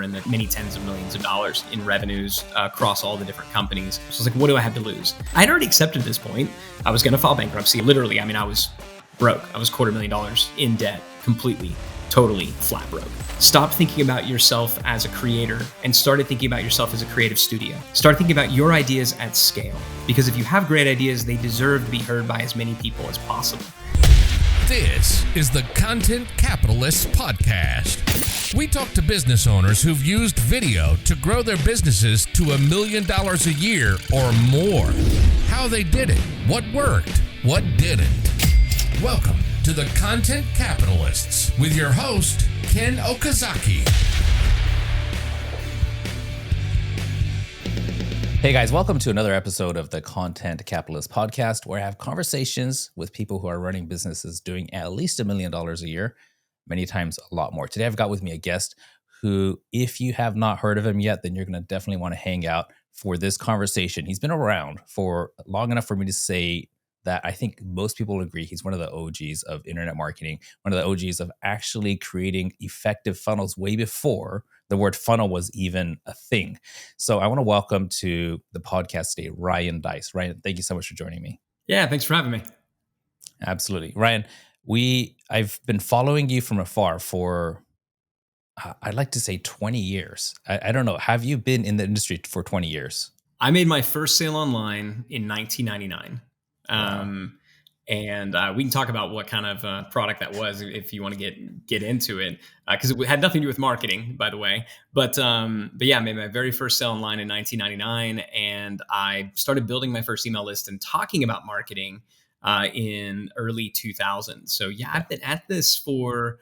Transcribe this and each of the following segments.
in the many tens of millions of dollars in revenues across all the different companies. So I was like, what do I have to lose? I had already accepted this point. I was going to file bankruptcy. Literally, I mean, I was broke. I was $250,000 in debt, completely, totally flat broke. Stop thinking about yourself as a creator and started thinking about yourself as a creative studio. Start thinking about your ideas at scale, because if you have great ideas, they deserve to be heard by as many people as possible. This is the Content Capitalist Podcast. We talk to business owners who've used video to grow their businesses to $1 million a year or more. How they did it, what worked, what didn't. Welcome to the Content Capitalists with your host, Ken Okazaki. Hey guys, welcome to another episode of the Content Capitalist Podcast, where I have conversations with people who are running businesses doing at least $1 million a year, many times a lot more. Today I've got with me a guest who, if you have not heard of him yet, then you're going to definitely want to hang out for this conversation. He's been around for long enough for me to say that I think most people will agree he's one of the OGs of internet marketing, one of the OGs of actually creating effective funnels way before the word funnel was even a thing. So I want to welcome to the podcast today, Ryan Deiss. Ryan, thank you so much for joining me. Yeah, thanks for having me. Absolutely. Ryan, I've been following you from afar for, I'd like to say 20 years. I don't know. Have you been in the industry for 20 years? I made my first sale online in 1999. Wow. And we can talk about what kind of product that was if you want to get into it, because it had nothing to do with marketing, by the way. But yeah, I made my very first sale online in 1999, and I started building my first email list and talking about marketing in early 2000s. So yeah, I've been at this for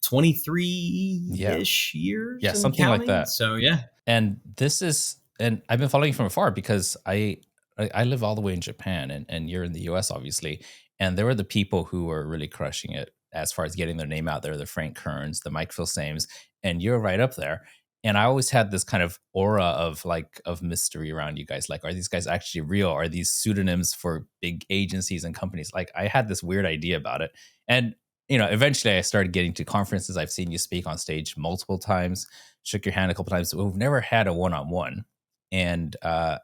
23-ish years. Yeah, something counting. like that. So yeah. And I've been following you from afar because I live all the way in Japan and you're in the US, obviously. And there were the people who were really crushing it as far as getting their name out there, the Frank Kerns, the Mike Filsames, and you're right up there. And I always had this kind of aura of mystery around you guys. Like, are these guys actually real? Are these pseudonyms for big agencies and companies? Like, I had this weird idea about it. And, eventually I started getting to conferences. I've seen you speak on stage multiple times, shook your hand a couple times. We've never had a one-on-one. And I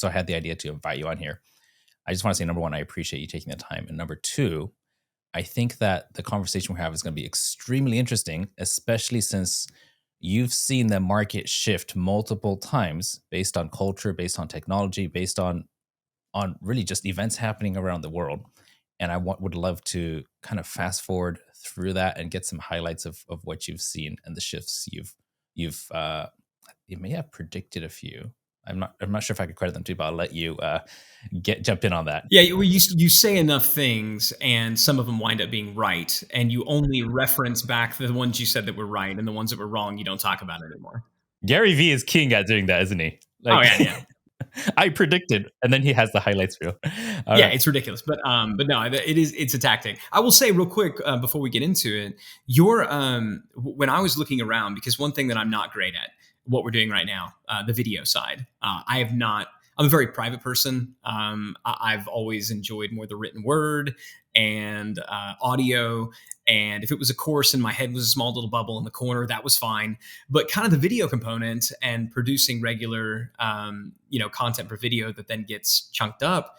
had the idea to invite you on here. I just want to say, number one, I appreciate you taking the time. And number two, I think that the conversation we have is going to be extremely interesting, especially since you've seen the market shift multiple times based on culture, based on technology, based on really just events happening around the world. And I would love to kind of fast forward through that and get some highlights of what you've seen and the shifts you may have predicted a few. I'm not sure if I could credit them to you, but I'll let you jump in on that. Yeah, well, you say enough things, and some of them wind up being right, and you only reference back the ones you said that were right, and the ones that were wrong, you don't talk about it anymore. Gary Vee is king at doing that, isn't he? Yeah. I predicted, and then he has the highlights reel. Right. It's ridiculous, but no, it's a tactic. I will say real quick before we get into it, when I was looking around, because one thing that I'm not great at, what we're doing right now, the video side, I'm a very private person. I've always enjoyed more the written word and audio. And if it was a course and my head was a small little bubble in the corner, that was fine. But kind of the video component and producing regular, content per video that then gets chunked up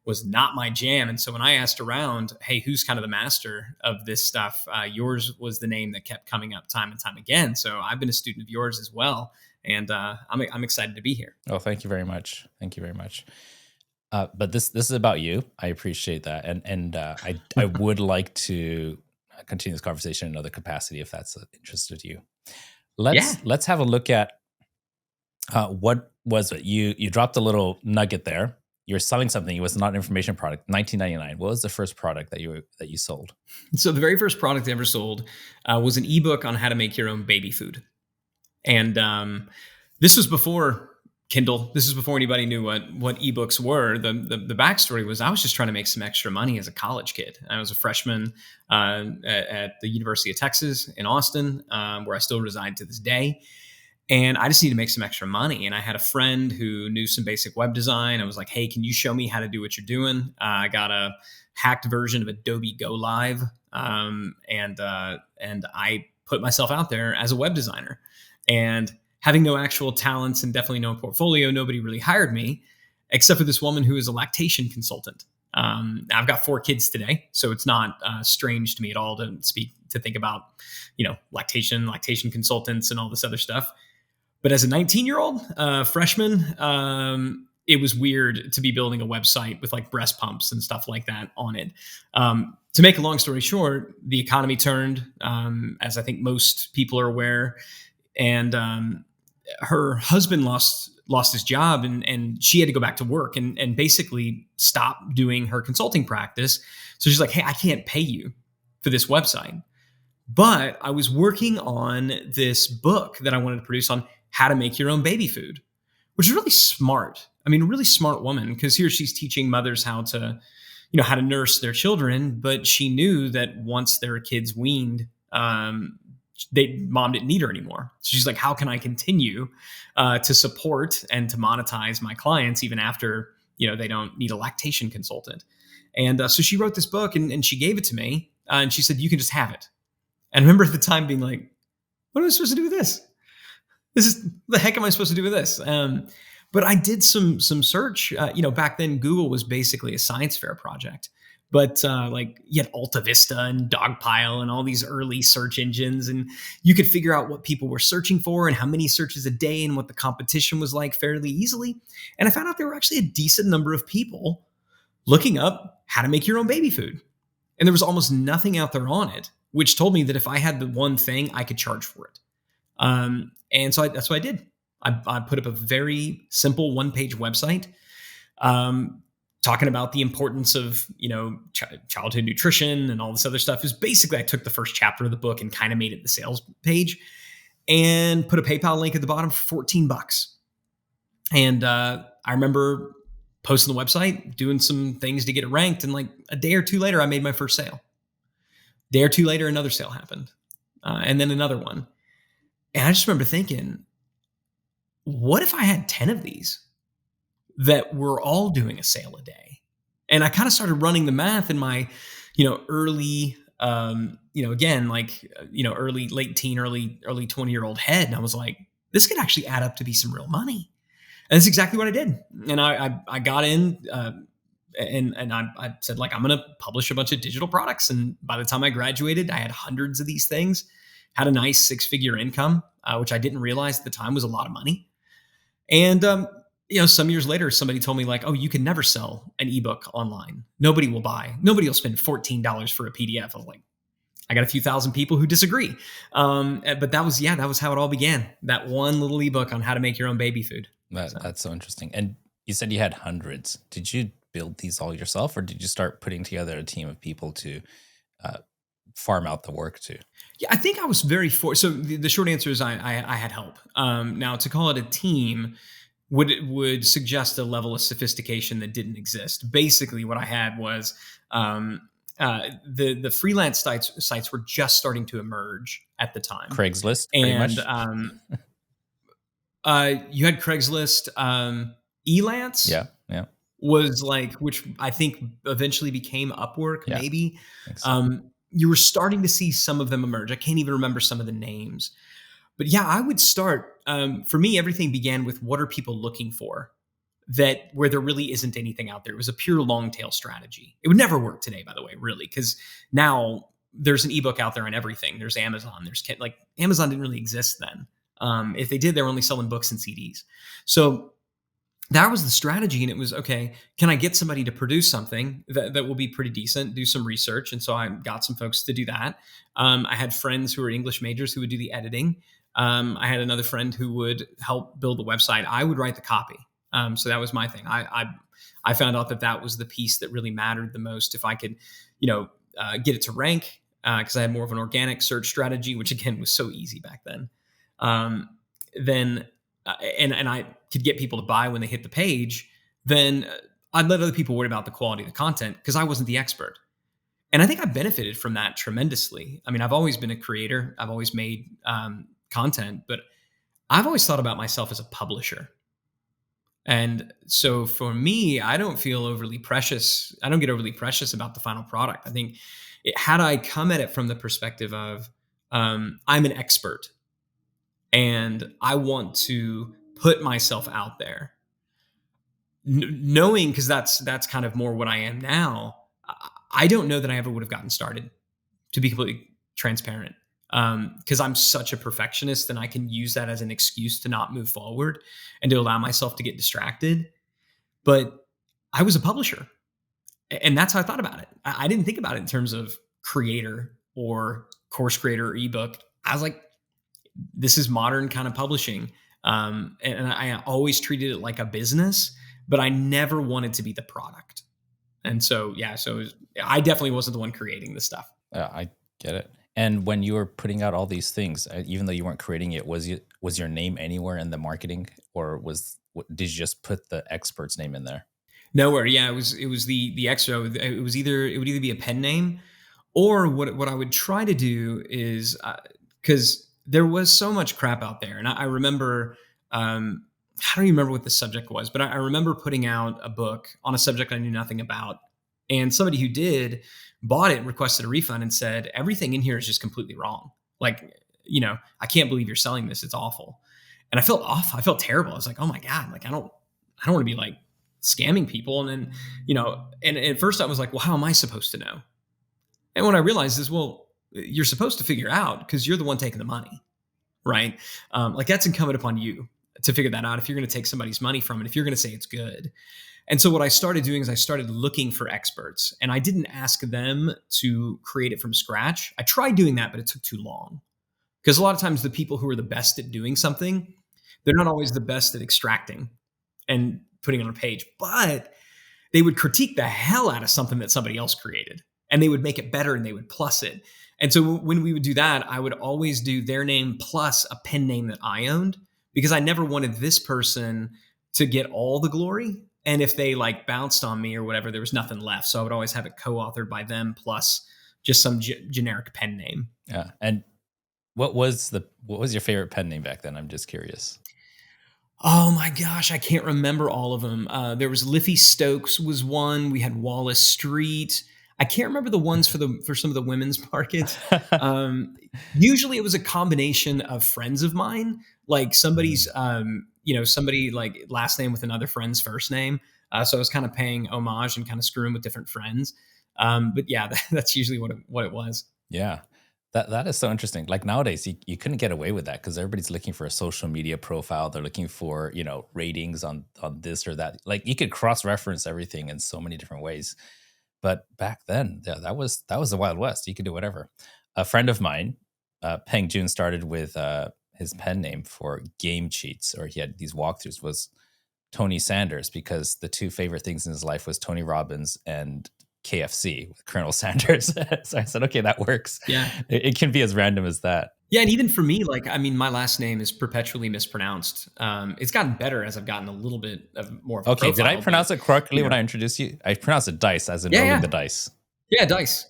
was not my jam. And so when I asked around, hey, who's kind of the master of this stuff? Yours was the name that kept coming up time and time again. So I've been a student of yours as well. And I'm excited to be here. Oh, thank you very much. Thank you very much. But this is about you. I appreciate that. And I would like to continue this conversation in another capacity if that's of interest to you. Let's have a look at what was it? You dropped a little nugget there. You're selling something. It was not an information product. 1999. What was the first product that you sold? So the very first product I ever sold was an ebook on how to make your own baby food. And this was before Kindle. This is before anybody knew what ebooks were. The backstory was I was just trying to make some extra money as a college kid. I was a freshman at the University of Texas in Austin, where I still reside to this day. And I just need to make some extra money. And I had a friend who knew some basic web design. I was like, hey, can you show me how to do what you're doing? I got a hacked version of Adobe Go Live. And I put myself out there as a web designer. And having no actual talents and definitely no portfolio, nobody really hired me except for this woman who is a lactation consultant. I've got 4 kids today, so it's not strange to me at all to think about, lactation consultants and all this other stuff. But as a 19-year-old freshman, it was weird to be building a website with like breast pumps and stuff like that on it. To make a long story short, the economy turned, as I think most people are aware, and her husband lost his job, and she had to go back to work and basically stop doing her consulting practice. So she's like, hey, I can't pay you for this website. But I was working on this book that I wanted to produce on how to make your own baby food, which is really smart. I mean, a really smart woman, because here she's teaching mothers how to nurse their children. But she knew that once their kids weaned, mom didn't need her anymore. So she's like, how can I continue to support and to monetize my clients even after, they don't need a lactation consultant? And so she wrote this book and she gave it to me, and she said, you can just have it. And I remember at the time being like, what am I supposed to do with this? The heck am I supposed to do with this? But I did some search. Back then Google was basically a science fair project. But you had Alta Vista and Dogpile and all these early search engines, and you could figure out what people were searching for and how many searches a day and what the competition was like fairly easily. And I found out there were actually a decent number of people looking up how to make your own baby food. And there was almost nothing out there on it, which told me that if I had the one thing, I could charge for it. And so that's what I did. I put up a very simple 1-page website, talking about the importance of, childhood nutrition and all this other stuff. Is basically, I took the first chapter of the book and kind of made it the sales page and put a PayPal link at the bottom for $14. And I remember posting the website, doing some things to get it ranked. And like a day or two later, I made my first sale. Day or two later, another sale happened. And then another one. And I just remember thinking, what if I had 10 of these that were all doing a sale a day? And I kind of started running the math in my, early, early, late teen, early 20-year-old head. And I was like, this could actually add up to be some real money. And that's exactly what I did. And I got in, and I said, like, I'm going to publish a bunch of digital products. And by the time I graduated, I had hundreds of these things, had a nice 6-figure income, which I didn't realize at the time was a lot of money. And, some years later, somebody told me like, oh, you can never sell an ebook online. Nobody will buy. Nobody will spend $14 for a PDF. I was like, I got a few thousand people who disagree. But that was how it all began. That one little ebook on how to make your own baby food. That's so interesting. And you said you had hundreds. Did you build these all yourself, or did you start putting together a team of people to farm out the work to? Yeah, I think I was so the short answer is I had help. Now, to call it a team would suggest a level of sophistication that didn't exist. Basically, what I had was the freelance sites were just starting to emerge at the time. Craigslist, and much. You had Craigslist. Elance, yeah, was like, which I think eventually became Upwork. Yeah, maybe. So. You were starting to see some of them emerge. I can't even remember some of the names. But yeah, I would start. For me, everything began with, what are people looking for where there really isn't anything out there. It was a pure long tail strategy. It would never work today, by the way, really, because now there's an ebook out there on everything. There's Amazon. Amazon didn't really exist then. If they did, they were only selling books and CDs. So that was the strategy. And it was, okay, can I get somebody to produce something that will be pretty decent, do some research? And so I got some folks to do that. I had friends who were English majors who would do the editing. I had another friend who would help build the website. I would write the copy. So that was my thing. I found out that was the piece that really mattered the most. If I could, get it to rank, because I had more of an organic search strategy, which again was so easy back then. And I could get people to buy when they hit the page. Then I'd let other people worry about the quality of the content because I wasn't the expert. And I think I benefited from that tremendously. I mean, I've always been a creator. I've always made content, but I've always thought about myself as a publisher. And so for me, I don't feel overly precious. I don't get overly precious about the final product. I think had I come at it from the perspective of, I'm an expert, and I want to put myself out there, knowing, because that's kind of more what I am now. I don't know that I ever would have gotten started, to be completely transparent, because I'm such a perfectionist, and I can use that as an excuse to not move forward and to allow myself to get distracted. But I was a publisher, and that's how I thought about it. I didn't think about it in terms of creator or course creator or ebook. I was like, this is modern kind of publishing. And I always treated it like a business, but I never wanted to be the product. And so, yeah, I definitely wasn't the one creating this stuff. I get it. And when you were putting out all these things, even though you weren't creating it, was your name anywhere in the marketing, or did you just put the expert's name in there? Nowhere. Yeah, it was the extra. It would either be a pen name, or what I would try to do is, because there was so much crap out there, and I remember, I don't even remember what the subject was, but I remember putting out a book on a subject I knew nothing about, and somebody who did bought it, requested a refund, and said everything in here is just completely wrong. Like, I can't believe you're selling this. It's awful. And I felt off. I felt terrible. I was like, oh my god, like I don't want to be like scamming people. And then, and at first I was like, well, how am I supposed to know? And what I realized is, well, you're supposed to figure out, because you're the one taking the money, right? Like that's incumbent upon you to figure that out if you're going to take somebody's money from it, if you're going to say it's good. And so what I started doing is I started looking for experts, and I didn't ask them to create it from scratch. I tried doing that, but it took too long, because a lot of times the people who are the best at doing something, they're not always the best at extracting and putting it on a page, but they would critique the hell out of something that somebody else created, and they would make it better, and they would plus it. And so when we would do that, I would always do their name plus a pen name that I owned, because I never wanted this person to get all the glory. And if they like bounced on me or whatever, there was nothing left. So I would always have it co-authored by them plus just some generic pen name. Yeah. And what was your favorite pen name back then? I'm just curious. Oh my gosh, I can't remember all of them. There was Liffey Stokes was one. We had Wallace Street. I can't remember the ones for some of the women's markets. Usually it was a combination of friends of mine, like somebody's, somebody like last name with another friend's first name. So I was kind of paying homage and kind of screwing with different friends. But yeah, that's usually what it was. Yeah. That is so interesting. Like nowadays, you couldn't get away with that, because everybody's looking for a social media profile. They're looking for, ratings on this or that. Like you could cross-reference everything in so many different ways. But back then, yeah, that was the Wild West. You could do whatever. A friend of mine, Peng Joon, started with his pen name for game cheats, or he had these walkthroughs, was Tony Sanders, because the two favorite things in his life was Tony Robbins and KFC with Colonel Sanders. So I said, okay, that works. Yeah. It can be as random as that. Yeah. And even for me, my last name is perpetually mispronounced. It's gotten better as I've gotten a little bit more of a profile, did I pronounce it correctly when I introduced you? I pronounced it Deiss, as in rolling the dice. Yeah, Deiss.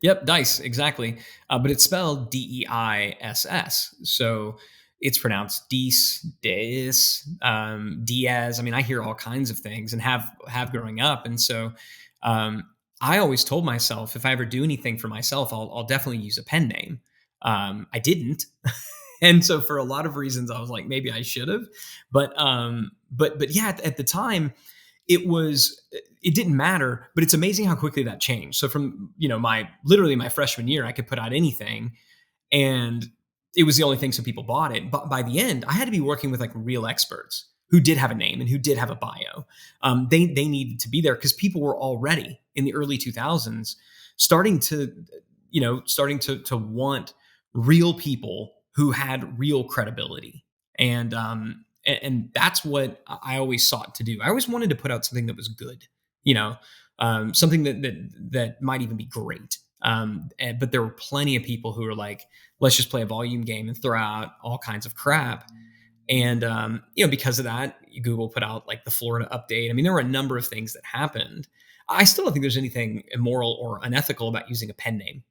Yep, Deiss, exactly. But it's spelled Deiss. So it's pronounced Deiss, Diaz. I mean, I hear all kinds of things and have growing up. And so I always told myself, if I ever do anything for myself, I'll definitely use a pen name. I didn't. And so for a lot of reasons, I was like, maybe I should have. But yeah, at the time, it didn't matter. But it's amazing how quickly that changed. So from, my freshman year, I could put out anything, and it was the only thing, so people bought it. But by the end, I had to be working with like real experts who did have a name and who did have a bio. They needed to be there, because people were already in the early 2000s starting to want real people who had real credibility. And that's what I always sought to do. I always wanted to put out something that was good, something that might even be great. But there were plenty of people who were like, let's just play a volume game and throw out all kinds of crap. And, because of that, Google put out like the Florida update. I mean, there were a number of things that happened. I still don't think there's anything immoral or unethical about using a pen name.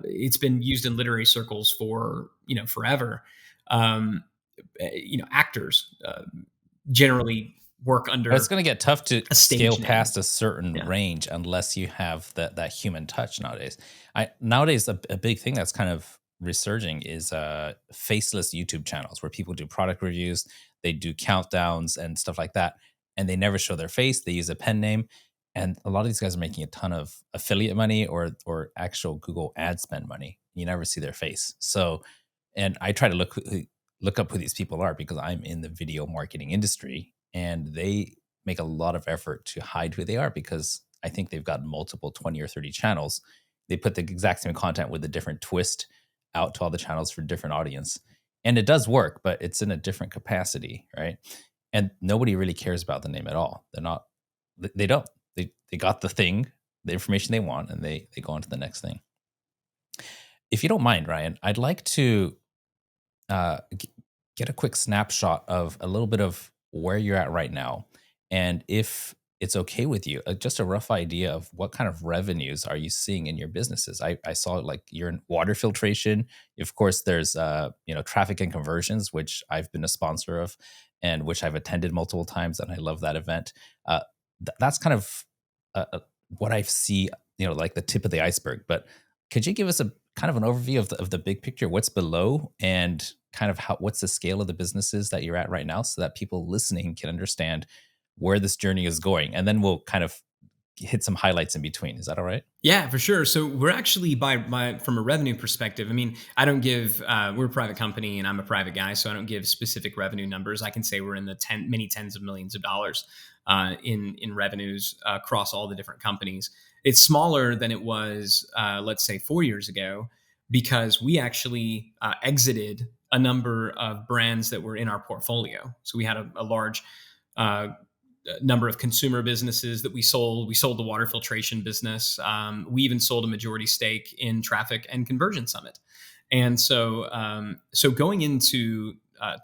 It's been used in literary circles for, forever. Actors generally work under. It's going to get tough to scale past a certain Yeah. range unless you have that human touch nowadays. Nowadays, a big thing that's kind of resurging is faceless YouTube channels where people do product reviews, they do countdowns and stuff like that, and they never show their face. They use a pen name, and a lot of these guys are making a ton of affiliate money or actual Google ad spend money. You never see their face. So, and I try to look up who these people are because I'm in the video marketing industry, and they make a lot of effort to hide who they are because I think they've got multiple 20 or 30 channels. They put the exact same content with a different twist out to all the channels for different audience. And it does work, but it's in a different capacity, right? And nobody really cares about the name at all. They're not, they don't. They got the thing, the information they want, and they go on to the next thing. If you don't mind, Ryan, I'd like to get a quick snapshot of a little bit of where you're at right now. And if it's okay with you, just a rough idea of what kind of revenues are you seeing in your businesses. I saw like you're in water filtration. Of course, there's traffic and conversions, which I've been a sponsor of and which I've attended multiple times, and I love that event. That's kind of what I see, like the tip of the iceberg. But could you give us a kind of an overview of the big picture, what's below, and kind of what's the scale of the businesses that you're at right now, so that people listening can understand where this journey is going, and then we'll kind of hit some highlights in between. Is that all right? Yeah, for sure. So we're actually from a revenue perspective. I mean, I don't give. We're a private company, and I'm a private guy, so I don't give specific revenue numbers. I can say we're in the many tens of millions of dollars in revenues across all the different companies. It's smaller than it was, let's say, 4 years ago, because we actually exited a number of brands that were in our portfolio. So we had a large number of consumer businesses that we sold. We sold the water filtration business. We even sold a majority stake in Traffic and Conversion Summit. And so going into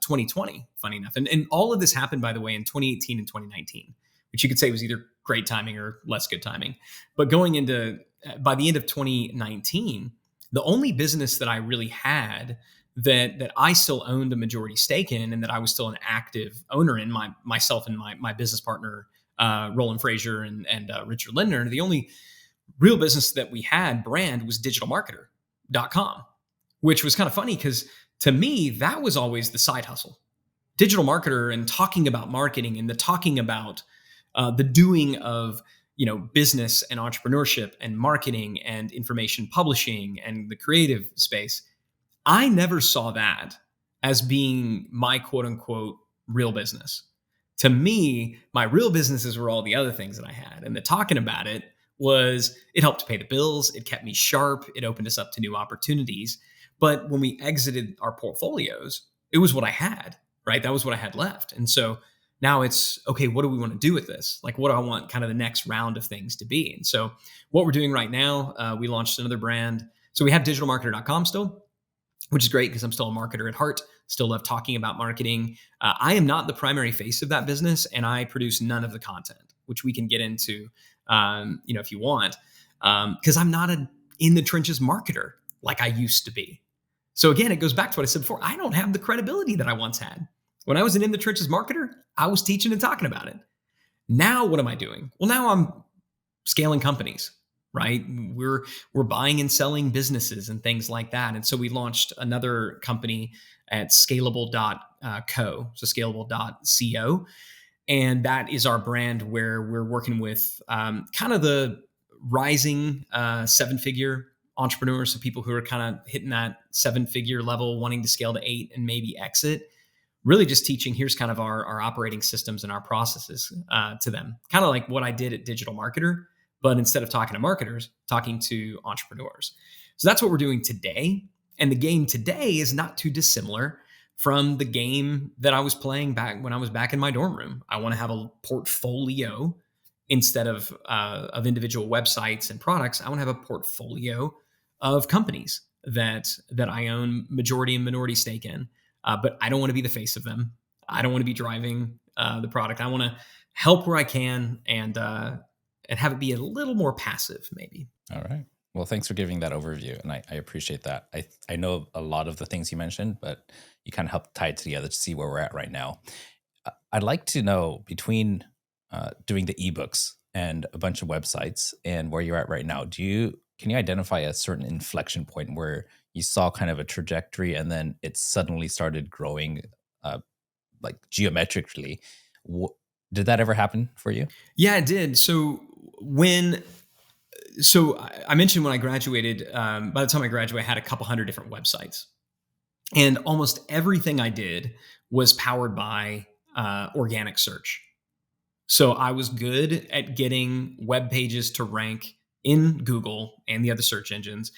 2020, funny enough, and all of this happened, by the way, in 2018 and 2019, which you could say was either great timing or less good timing. But going into, by the end of 2019, the only business that I really had that I still owned a majority stake in, and that I was still an active owner in, myself and my business partner, Roland Frazier and Richard Lindner. The only real business that we had brand was digitalmarketer.com, which was kind of funny because to me, that was always the side hustle. Digital marketer and talking about marketing and the talking about the doing of business and entrepreneurship and marketing and information publishing and the creative space. I never saw that as being my quote unquote real business. To me, my real businesses were all the other things that I had. And the talking about it helped pay the bills. It kept me sharp. It opened us up to new opportunities. But when we exited our portfolios, it was what I had, right? That was what I had left. And so now it's, okay, what do we want to do with this? Like, what do I want kind of the next round of things to be? And so what we're doing right now, we launched another brand. So we have digitalmarketer.com still, which is great because I'm still a marketer at heart, still love talking about marketing. I am not the primary face of that business, and I produce none of the content, which we can get into, if you want, because I'm not an in the trenches marketer like I used to be. So again, it goes back to what I said before. I don't have the credibility that I once had. When I was an in the trenches marketer, I was teaching and talking about it. Now, what am I doing? Well, now I'm scaling companies, right? We're buying and selling businesses and things like that. And so we launched another company at scalable.co, so scalable.co. And that is our brand where we're working with kind of the rising seven-figure entrepreneurs, so people who are kind of hitting that seven-figure level, wanting to scale to 8 and maybe exit. Really just teaching, here's kind of our operating systems and our processes to them. Kind of like what I did at Digital Marketer, but instead of talking to marketers, talking to entrepreneurs. So that's what we're doing today. And the game today is not too dissimilar from the game that I was playing back when I was back in my dorm room. I want to have a portfolio instead of individual websites and products. I want to have a portfolio of companies that I own majority and minority stake in. But I don't want to be the face of them. I don't want to be driving the product. I want to help where I can and have it be a little more passive, maybe. All right. Well, thanks for giving that overview, and I appreciate that. I know a lot of the things you mentioned, but you kind of helped tie it together to see where we're at right now. I'd like to know, between doing the ebooks and a bunch of websites and where you're at right now, can you identify a certain inflection point where you saw kind of a trajectory, and then it suddenly started growing, uh, like geometrically. Wh- did that ever happen for you? Yeah, it did. When I mentioned when I graduated, by the time I graduated, I had a couple hundred different websites. And almost everything I did was powered by organic search. So I was good at getting web pages to rank in Google and the other search engines.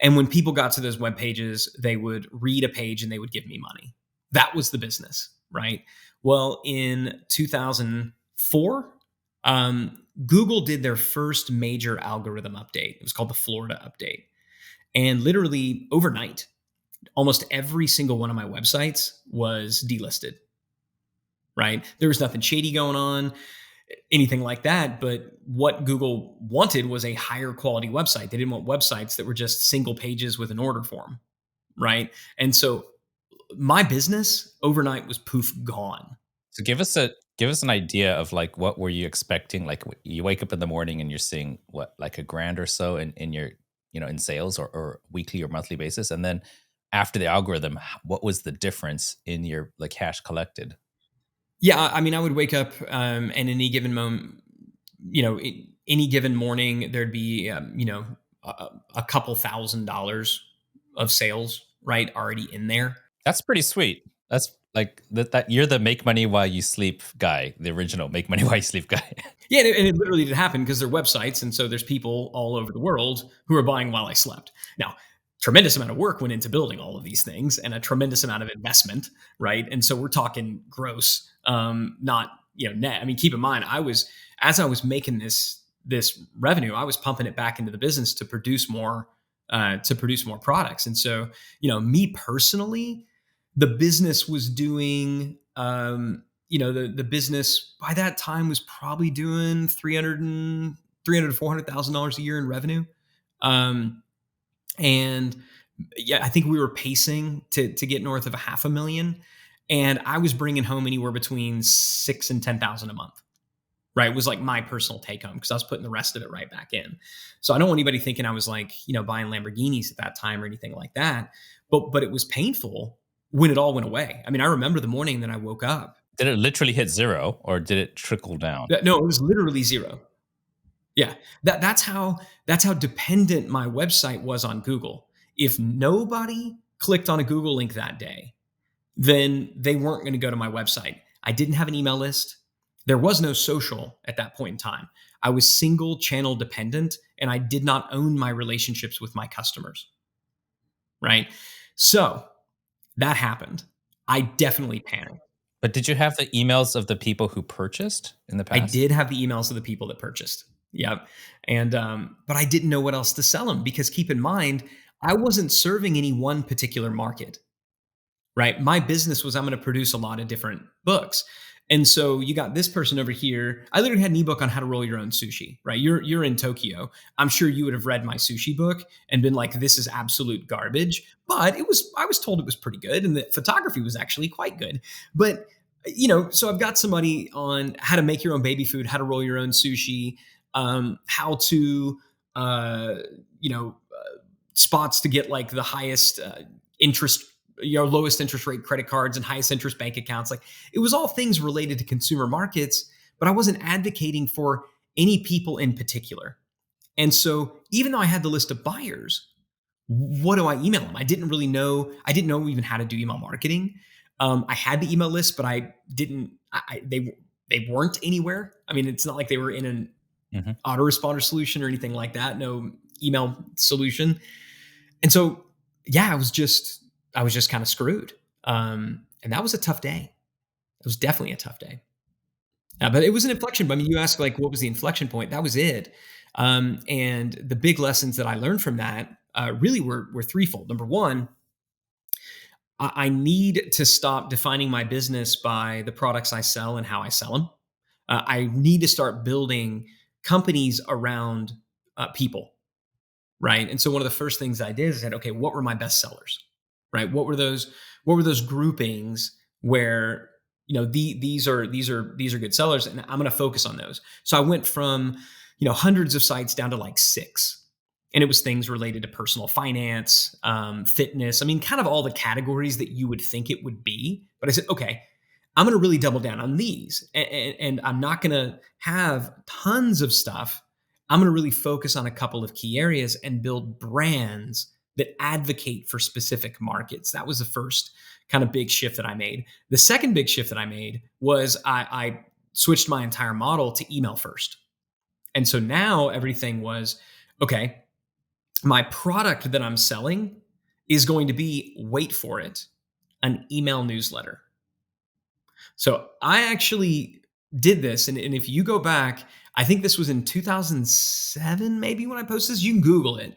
And when people got to those web pages, they would read a page and they would give me money. That was the business, right? Well, in 2004, Google did their first major algorithm update. It was called the Florida update. And literally overnight, almost every single one of my websites was delisted, right? There was nothing shady going on, anything like that. But what Google wanted was a higher quality website. They didn't want websites that were just single pages with an order form, right? And so my business overnight was poof gone. So give us an idea of like what were you expecting? Like you wake up in the morning and you're seeing what, like a grand or so in your, in sales, or weekly or monthly basis, and then after the algorithm, what was the difference in your like cash collected? Yeah, I mean, I would wake up and any given moment, any given morning, there'd be, a couple $1,000s of sales, right, already in there. That's pretty sweet. That's like that you're the make money while you sleep guy, the original make money while you sleep guy. Yeah, and it literally did happen because they're websites, and so there's people all over the world who are buying while I slept. Now, tremendous amount of work went into building all of these things, and a tremendous amount of investment, right? And so we're talking gross, not net. I mean, keep in mind, as I was making this revenue, I was pumping it back into the business to produce more products. And so, me personally, the business was doing. The business by that time was probably doing 300 to $400,000 a year in revenue. And yeah, I think we were pacing to get north of a half a million. And I was bringing home anywhere between 6 and 10,000 a month, right? It was like my personal take home because I was putting the rest of it right back in. So I don't want anybody thinking I was like, buying Lamborghinis at that time or anything like that. But it was painful when it all went away. I mean, I remember the morning that I woke up. Did it literally hit zero, or did it trickle down? No, it was literally zero. Yeah. That's how dependent my website was on Google. If nobody clicked on a Google link that day, then they weren't going to go to my website. I didn't have an email list. There was no social at that point in time. I was single channel dependent and I did not own my relationships with my customers. Right. So that happened. I definitely panicked. But did you have the emails of the people who purchased in the I past? did have the emails of the people that purchased. Yep. And but I didn't know what else to sell them because keep in mind, I wasn't serving any one particular market, right? My business was I'm going to produce a lot of different books. And so you got this person over here. I literally had an ebook on how to roll your own sushi, right? You're in Tokyo. I'm sure you would have read my sushi book and been like, this is absolute garbage. But I was told it was pretty good and the photography was actually quite good. But so I've got somebody on how to make your own baby food, how to roll your own sushi, how to, uh, you know, spots to get like the highest interest, lowest interest rate credit cards and highest interest bank accounts. Like it was all things related to consumer markets, but I wasn't advocating for any people in particular. And so even though I had the list of buyers, what do I email them? I didn't really know. I didn't know even how to do email marketing. I had the email list, but I didn't. They weren't anywhere. I mean, it's not like they were in an Mhm. autoresponder solution or anything like that. No email solution. And so, yeah, I was just kind of screwed. And that was a tough day. It was definitely a tough day. But it was an inflection. I mean, you asked like, what was the inflection point? That was it. And the big lessons that I learned from that really were threefold. Number one, I need to stop defining my business by the products I sell and how I sell them. I need to start building companies around people, right? And so one of the first things I did is I said, okay, what were my best sellers, right? What were those? What were those groupings where these are good sellers, and I'm going to focus on those. So I went from hundreds of sites down to like 6, And it was things related to personal finance, fitness. I mean, kind of all the categories that you would think it would be. But I said, okay, I'm going to really double down on these. And I'm not going to have tons of stuff. I'm going to really focus on a couple of key areas and build brands that advocate for specific markets. That was the first kind of big shift that I made. The second big shift that I made was I switched my entire model to email first. And so now everything was, okay, my product that I'm selling is going to be, wait for it, an email newsletter. So I actually did this. And if you go back, I think this was in 2007, maybe when I posted this, you can Google it.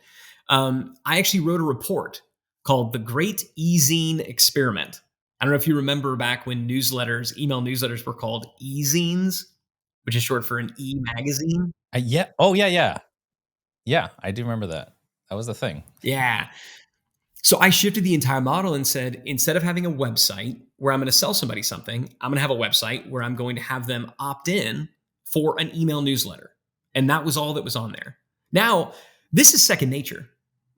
I actually wrote a report called The Great E-Zine Experiment. I don't know if you remember back when email newsletters were called e-zines, which is short for an e-magazine. Yeah. Oh, yeah, yeah. Yeah, I do remember that. That was the thing. Yeah. So I shifted the entire model and said, instead of having a website where I'm going to sell somebody something, I'm going to have a website where I'm going to have them opt in for an email newsletter. And that was all that was on there. Now, this is second nature,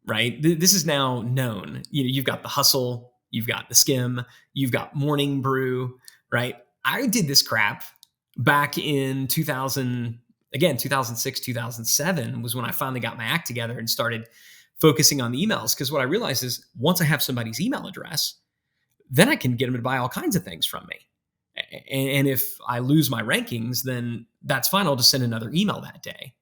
right? This is now known. You've got the hustle, you've got the skim, you've got morning brew, right? I did this crap back in 2006, 2007 was when I finally got my act together and started focusing on the emails. Because what I realized is once I have somebody's email address, then I can get them to buy all kinds of things from me. And if I lose my rankings, then that's fine. I'll just send another email that day.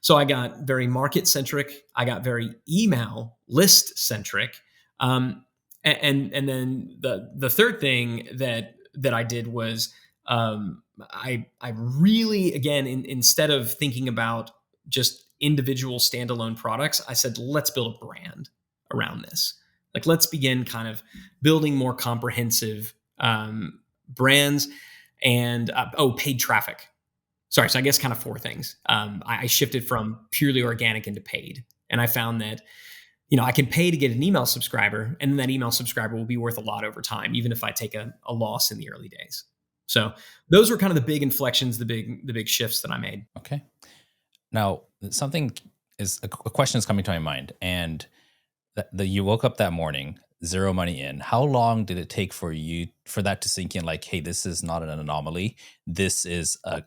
So I got very market centric. I got very email list centric. And then the third thing that I did was I really, again, instead of thinking about just individual standalone products, I said, let's build a brand around this. Like, let's begin kind of building more comprehensive brands and, paid traffic. Sorry. So I guess kind of four things. I shifted from purely organic into paid. And I found that, I can pay to get an email subscriber, and then that email subscriber will be worth a lot over time, even if I take a loss in the early days. So those were kind of the big inflections, the big shifts that I made. Okay. Now, a question is coming to my mind, and you woke up that morning, zero money in. How long did it take for that to sink in? Like, hey, this is not an anomaly. This is a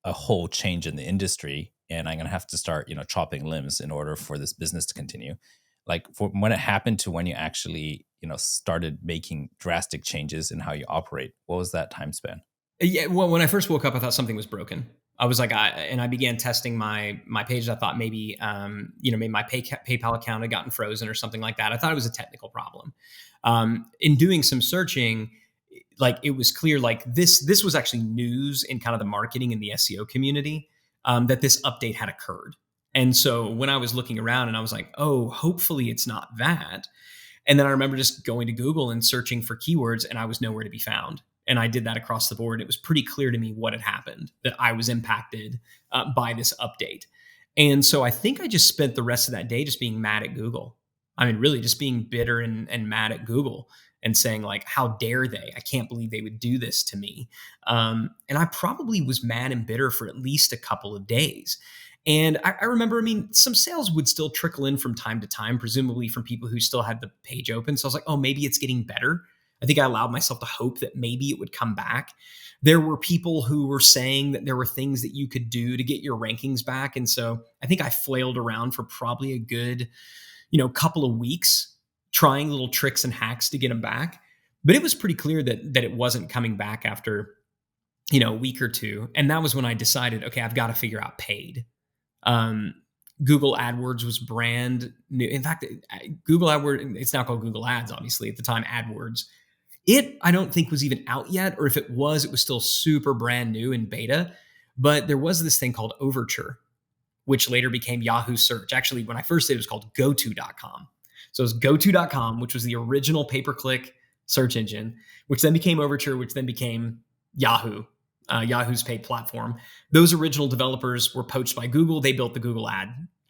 whole change in the industry, and I'm going to have to start, chopping limbs in order for this business to continue. Like, when it happened to when you actually, started making drastic changes in how you operate, what was that time span? Yeah, well, when I first woke up, I thought something was broken. I was like, I began testing my page. I thought maybe, maybe my PayPal account had gotten frozen or something like that. I thought it was a technical problem. In doing some searching, like, it was clear, like this was actually news in kind of the marketing and the SEO community, that this update had occurred. And so when I was looking around and I was like, oh, hopefully it's not that. And then I remember just going to Google and searching for keywords, and I was nowhere to be found. And I did that across the board. It was pretty clear to me what had happened, that I was impacted by this update. And so I think I just spent the rest of that day just being mad at Google. I mean, really just being bitter and mad at Google and saying, like, how dare they? I can't believe they would do this to me. And I probably was mad and bitter for at least a couple of days. And I remember, some sales would still trickle in from time to time, presumably from people who still had the page open. So I was like, oh, maybe it's getting better. I think I allowed myself to hope that maybe it would come back. There were people who were saying that there were things that you could do to get your rankings back. And so I think I flailed around for probably a good, couple of weeks, trying little tricks and hacks to get them back. But it was pretty clear that it wasn't coming back after, a week or two. And that was when I decided, okay, I've got to figure out paid. Google AdWords was brand new. In fact, Google AdWords, it's now called Google Ads, obviously. At the time, AdWords. I don't think was even out yet, or if it was still super brand new in beta. But there was this thing called Overture, which later became Yahoo Search. Actually, when I first did it was called goto.com. So it was goto.com, which was the original pay-per-click search engine, which then became Overture, which then became Yahoo. Yahoo's paid platform. Those original developers were poached by Google. They built the Google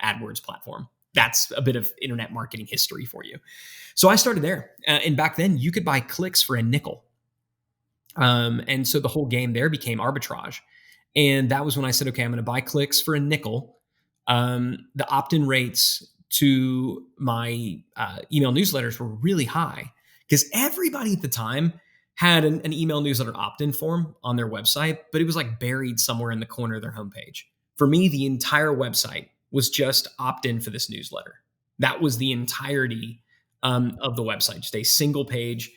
AdWords platform. That's a bit of internet marketing history for you. So I started there. And back then you could buy clicks for a nickel. And so the whole game there became arbitrage. And that was when I said, okay, I'm going to buy clicks for a nickel. The opt-in rates to my email newsletters were really high because everybody at the time had an email newsletter opt-in form on their website, but it was like buried somewhere in the corner of their homepage. For me, the entire website was just opt-in for this newsletter. That was the entirety of the website, just a single page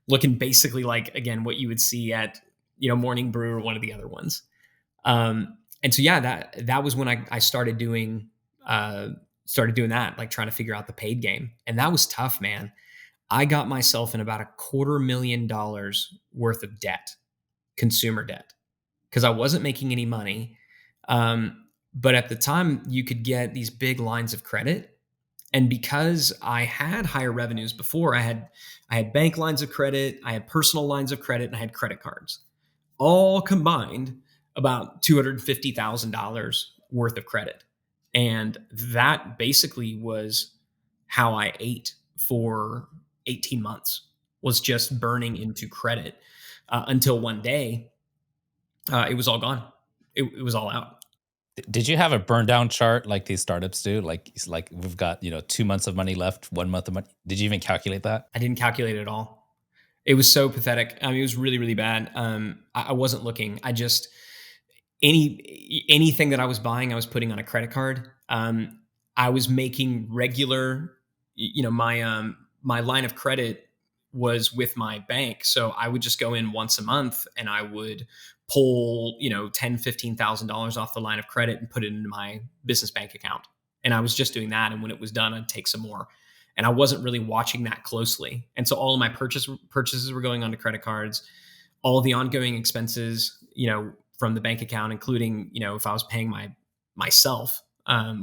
looking basically like, again, what you would see at, Morning Brew or one of the other ones. And so, yeah, that was when I started doing that, like trying to figure out the paid game. And that was tough, man. I got myself in about $250,000 worth of debt, consumer debt, because I wasn't making any money. But at the time, you could get these big lines of credit. And because I had higher revenues before, I had bank lines of credit, I had personal lines of credit, and I had credit cards, all combined about $250,000 worth of credit. And that basically was how I ate for 18 months, was just burning into credit until one day it was all gone. It was all out. Did you have a burn down chart like these startups do? Like it's like we've got 2 months of money left, 1 month of money. Did you even calculate that? I didn't calculate it at all. It was so pathetic. I mean, it was really, really bad. I wasn't looking. I just anything that I was buying, I was putting on a credit card. I was making regular, my line of credit was with my bank, so I would just go in once a month and I would pull, $10,000-$15,000 off the line of credit and put it into my business bank account. And I was just doing that, and when it was done, I'd take some more. And I wasn't really watching that closely. And so all of my purchases were going onto credit cards. All of the ongoing expenses, from the bank account, including, if I was paying myself,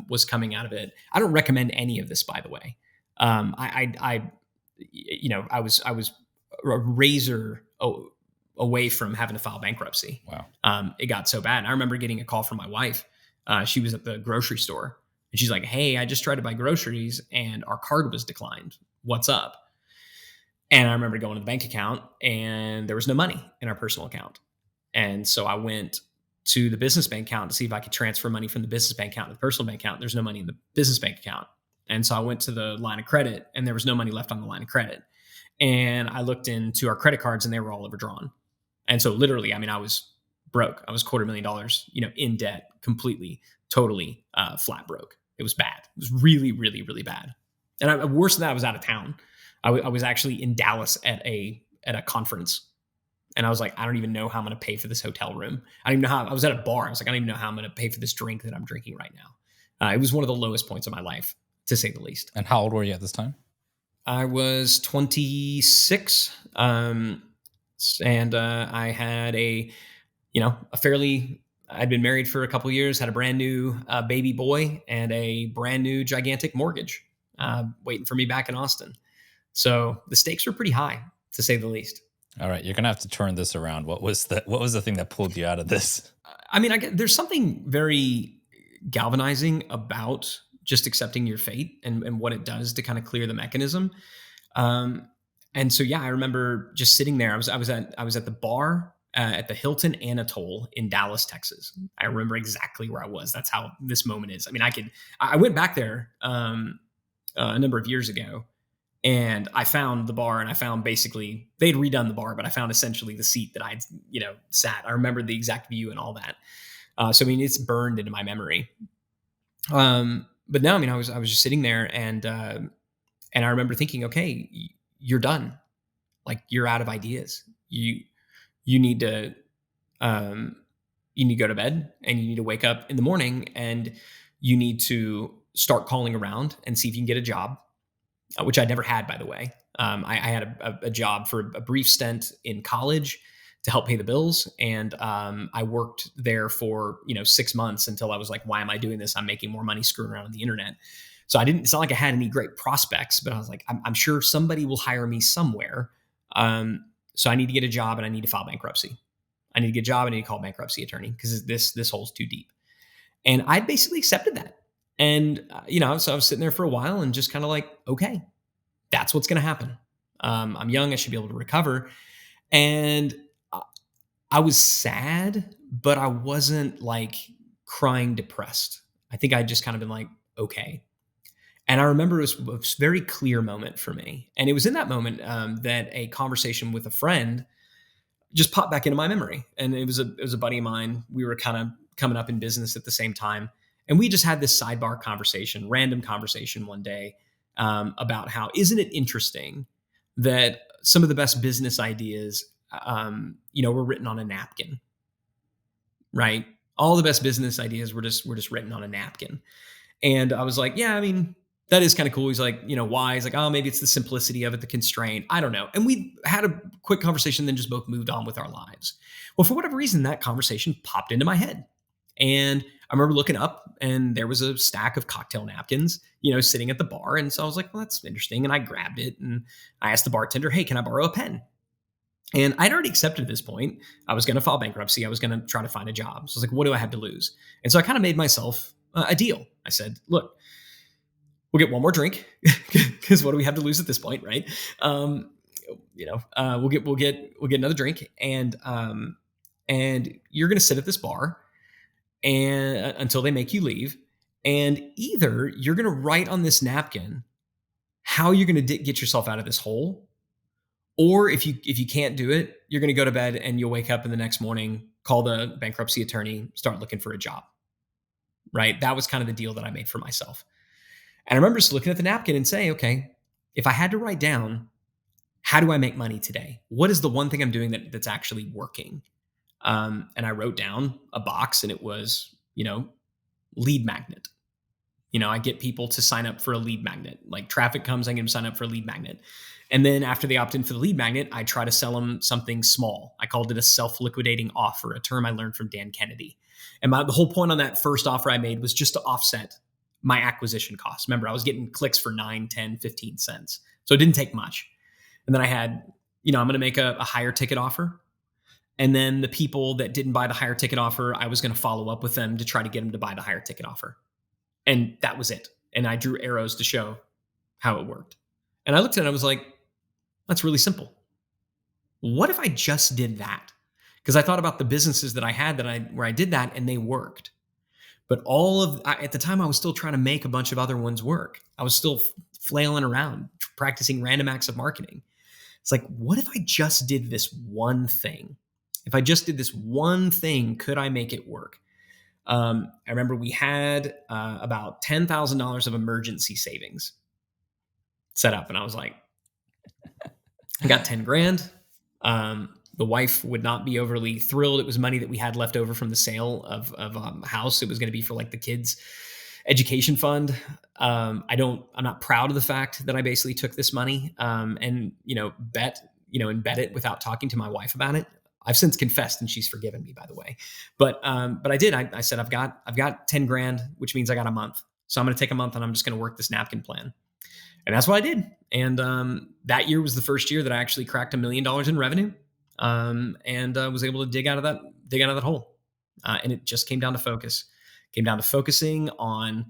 was coming out of it. I don't recommend any of this, by the way. I was a razor away from having to file bankruptcy. Wow. It got so bad. I remember getting a call from my wife. She was at the grocery store, and she's like, "Hey, I just tried to buy groceries and our card was declined. What's up?" And I remember going to the bank account and there was no money in our personal account. And so I went to the business bank account to see if I could transfer money from the business bank account to the personal bank account. There's no money in the business bank account. And so I went to the line of credit and there was no money left on the line of credit. And I looked into our credit cards and they were all overdrawn. And so literally, I mean, I was broke. I was $250,000, in debt, completely, totally flat broke. It was bad. It was really, really, really bad. And worse than that, I was out of town. I was actually in Dallas at a conference. And I was like, I don't even know how I'm going to pay for this hotel room. I don't even know how. I was at a bar. I was like, I don't even know how I'm going to pay for this drink that I'm drinking right now. It was one of the lowest points of my life, to say the least. And how old were you at this time? I was 26. And I had I'd been married for a couple of years, had a brand new baby boy and a brand new gigantic mortgage waiting for me back in Austin. So the stakes were pretty high, to say the least. All right, you're gonna have to turn this around. What was the thing that pulled you out of this? I mean, there's something very galvanizing about just accepting your fate and what it does to kind of clear the mechanism. And so, yeah, I remember just sitting there. I was at the bar at the Hilton Anatole in Dallas, Texas. I remember exactly where I was. That's how this moment is. I mean, I went back there a number of years ago. And I found the bar and I found basically they'd redone the bar, but I found essentially the seat that I'd, sat. I remember the exact view and all that. So, I mean, it's burned into my memory. But no, I mean, I was just sitting there and I remember thinking, okay, you're done. Like you're out of ideas. You need to go to bed and you need to wake up in the morning and you need to start calling around and see if you can get a job. Which I'd never had, by the way. I had a job for a brief stint in college to help pay the bills. And I worked there for, 6 months until I was like, why am I doing this? I'm making more money screwing around on the internet. So it's not like I had any great prospects, but I was like, I'm sure somebody will hire me somewhere. So I need to get a job and I need to file bankruptcy. I need to get a job. I need to call a bankruptcy attorney because this hole's too deep. And I basically accepted that. And, so I was sitting there for a while and just kind of like, okay, that's what's going to happen. I'm young. I should be able to recover. And I was sad, but I wasn't like crying depressed. I think I just kind of been like, okay. And I remember it was a very clear moment for me. And it was in that moment that a conversation with a friend just popped back into my memory. And it was a buddy of mine. We were kind of coming up in business at the same time, and we just had this sidebar conversation, random conversation one day about how isn't it interesting that some of the best business ideas, were written on a napkin, right? All the best business ideas were just written on a napkin. And I was like, yeah, I mean, that is kind of cool. He's like, why? He's like, oh, maybe it's the simplicity of it, the constraint. I don't know. And we had a quick conversation, then just both moved on with our lives. Well, for whatever reason, that conversation popped into my head. And I remember looking up and there was a stack of cocktail napkins, sitting at the bar. And so I was like, well, that's interesting. And I grabbed it and I asked the bartender, hey, can I borrow a pen? And I'd already accepted at this point. I was going to file bankruptcy. I was going to try to find a job. So I was like, what do I have to lose? And so I kind of made myself a deal. I said, look, we'll get one more drink because what do we have to lose at this point, right? We'll get another drink, and you're going to sit at this bar and until they make you leave, and either you're going to write on this napkin how you're going to get yourself out of this hole, or if you can't do it, you're going to go to bed and you'll wake up in the next morning, call the bankruptcy attorney, start looking for a job. Right? That was kind of the deal that I made for myself. And I remember just looking at the napkin and saying, okay, if I had to write down, how do I make money today? What is the one thing I'm doing that's actually working? And I wrote down a box, and it was, lead magnet. I get people to sign up for a lead magnet. Like traffic comes, I get them to sign up for a lead magnet. And then after they opt in for the lead magnet, I try to sell them something small. I called it a self-liquidating offer, a term I learned from Dan Kennedy. And the whole point on that first offer I made was just to offset my acquisition costs. Remember, I was getting clicks for 9, 10, 15 cents. So it didn't take much. And then I had, I'm going to make a higher ticket offer. And then the people that didn't buy the higher ticket offer, I was going to follow up with them to try to get them to buy the higher ticket offer. And that was it. And I drew arrows to show how it worked. And I looked at it and I was like, that's really simple. What if I just did that? Because I thought about the businesses that I had where I did that and they worked. But at the time, I was still trying to make a bunch of other ones work. I was still flailing around, practicing random acts of marketing. It's like, what if I just did this one thing? If I just did this one thing, could I make it work? I remember we had about $10,000 of emergency savings set up. And I was like, I got 10 grand. The wife would not be overly thrilled. It was money that we had left over from the sale of a house. It was going to be for like the kids' education fund. I'm not proud of the fact that I basically took this money and bet it without talking to my wife about it. I've since confessed and she's forgiven me, by the way. But I did. I said I've got 10 grand, which means I got a month. So I'm going to take a month and I'm just going to work this napkin plan. And that's what I did. And that year was the first year that I actually cracked $1 million in revenue, and was able to dig out of that hole. And it just came down to focus. Came down to focusing on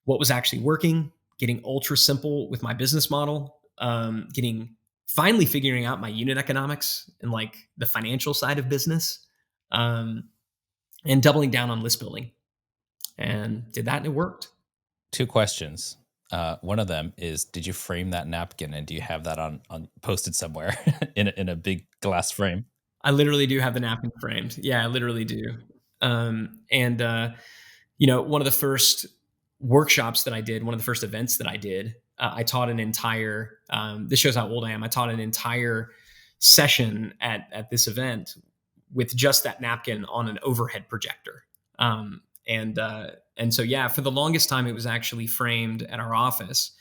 what was actually working, getting ultra simple with my business model, finally figuring out my unit economics and like the financial side of business, and doubling down on list building. And did that, and it worked. 2 questions. One of them is, did you frame that napkin, and do you have that on posted somewhere in a big glass frame? I literally do have the napkin framed. Yeah, I literally do. One of the first workshops that I did, one of the first events that I did, I taught an entire, this shows how old I am. I taught an entire session at this event with just that napkin on an overhead projector. And so, yeah, for the longest time, it was actually framed at our office,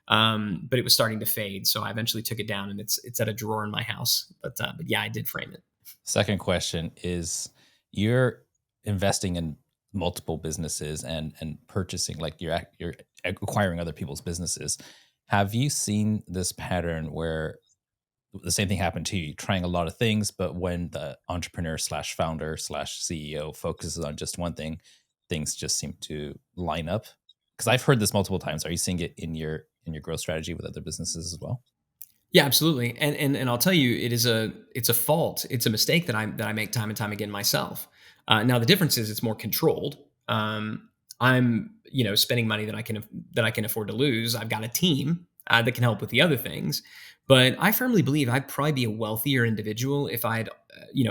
but it was starting to fade. So I eventually took it down, and it's at a drawer in my house. But yeah, I did frame it. Second question is, you're investing in multiple businesses and purchasing, like you're acquiring other people's businesses. Have you seen this pattern where the same thing happened to you, trying a lot of things, but when the entrepreneur / founder / CEO focuses on just one thing, things just seem to line up? Because I've heard this multiple times. Are you seeing it in your growth strategy with other businesses as well? Yeah, absolutely. And I'll tell you, it's a fault. It's a mistake that I make time and time again myself. Now the difference is it's more controlled. I'm, spending money that I can afford to lose. I've got a team that can help with the other things. But I firmly believe I'd probably be a wealthier individual if I'd,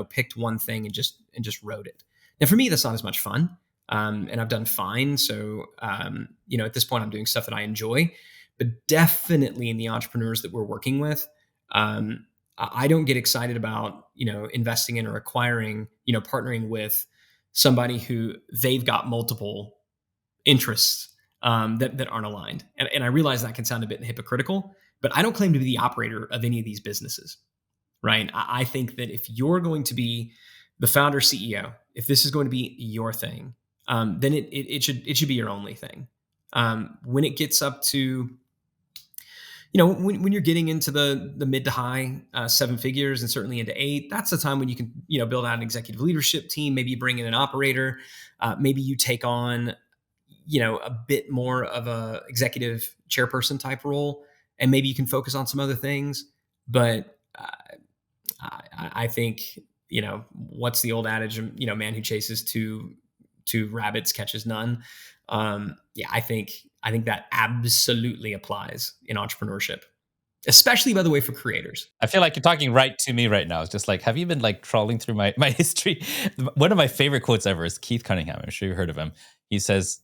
picked one thing and just rode it. Now, for me, that's not as much fun, and I've done fine. So, at this point, I'm doing stuff that I enjoy. But definitely in the entrepreneurs that we're working with, I don't get excited about investing in or acquiring, partnering with somebody who they've got multiple interests that aren't aligned. And I realize that can sound a bit hypocritical, but I don't claim to be the operator of any of these businesses, right? I think that if you're going to be the founder CEO, if this is going to be your thing, then it should be your only thing. When it gets up to when you're getting into the mid to high seven figures and certainly into eight, that's the time when you can, build out an executive leadership team. Maybe you bring in an operator. Maybe you take on, a bit more of a executive chairperson type role, and maybe you can focus on some other things. But I think, what's the old adage, man who chases two rabbits catches none. Yeah, I think that absolutely applies in entrepreneurship, especially, by the way, for creators. I feel like you're talking right to me right now. It's just like, have you been like trawling through my history? One of my favorite quotes ever is Keith Cunningham. I'm sure you've heard of him. He says,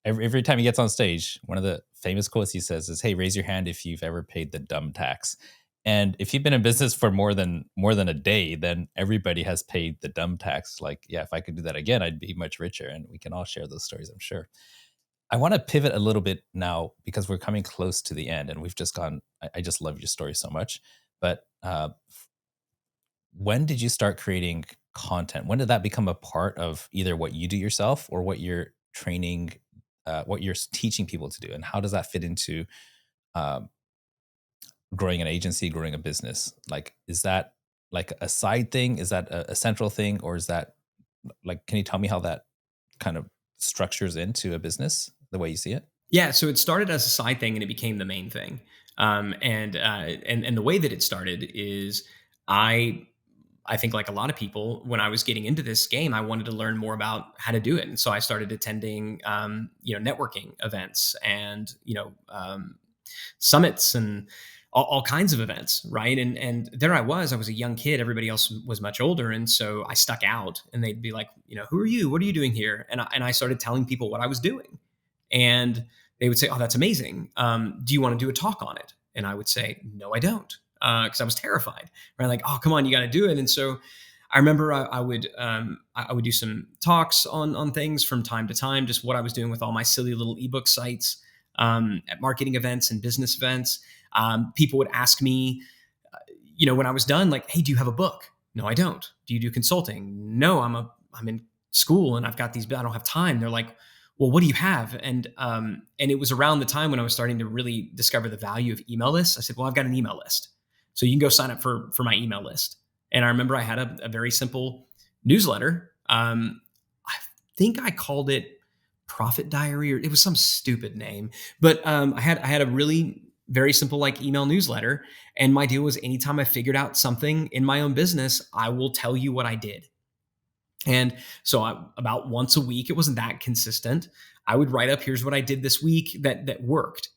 every time he gets on stage, one of the famous quotes he says is, "Hey, raise your hand if you've ever paid the dumb tax." And if you've been in business for more than a day, then everybody has paid the dumb tax. Like, yeah, if I could do that again, I'd be much richer. And we can all share those stories, I'm sure. I want to pivot a little bit now because we're coming close to the end and we've just gone. I just love your story so much. But when did you start creating content? When did that become a part of either what you do yourself or what you're training, what you're teaching people to do? And how does that fit into growing an agency, growing a business? Like, is that like a side thing? Is that a central thing? Or is that like, can you tell me how that kind of structures into a business the way you see it? Yeah, so it started as a side thing and it became the main thing. And the way that it started is I think, like a lot of people, when I was getting into this game, I wanted to learn more about how to do it, and so I started attending networking events and summits and all kinds of events, right? And there I was a young kid. Everybody else was much older, and so I stuck out. And they'd be like, "Who are you? What are you doing here?" And I started telling people what I was doing. And they would say, "Oh, that's amazing. Do you want to do a talk on it?" And I would say, "No, I don't," because I was terrified. Right? Like, "Oh, come on, you got to do it." And so I remember I would do some talks on things from time to time, just what I was doing with all my silly little ebook sites, at marketing events and business events. People would ask me, when I was done, like, "Hey, do you have a book?" "No, I don't." "Do you do consulting?" "No, I'm in school and I've got these, but I don't have time." They're like, "Well, what do you have?" And it was around the time when I was starting to really discover the value of email lists. I said, "Well, I've got an email list, so you can go sign up for my email list." And I remember I had a very simple newsletter. I think I called it Profit Diary, or it was some stupid name. But I had a really very simple like email newsletter, and my deal was anytime I figured out something in my own business, I will tell you what I did. And so about once a week, it wasn't that consistent, I would write up, "Here's what I did this week that worked.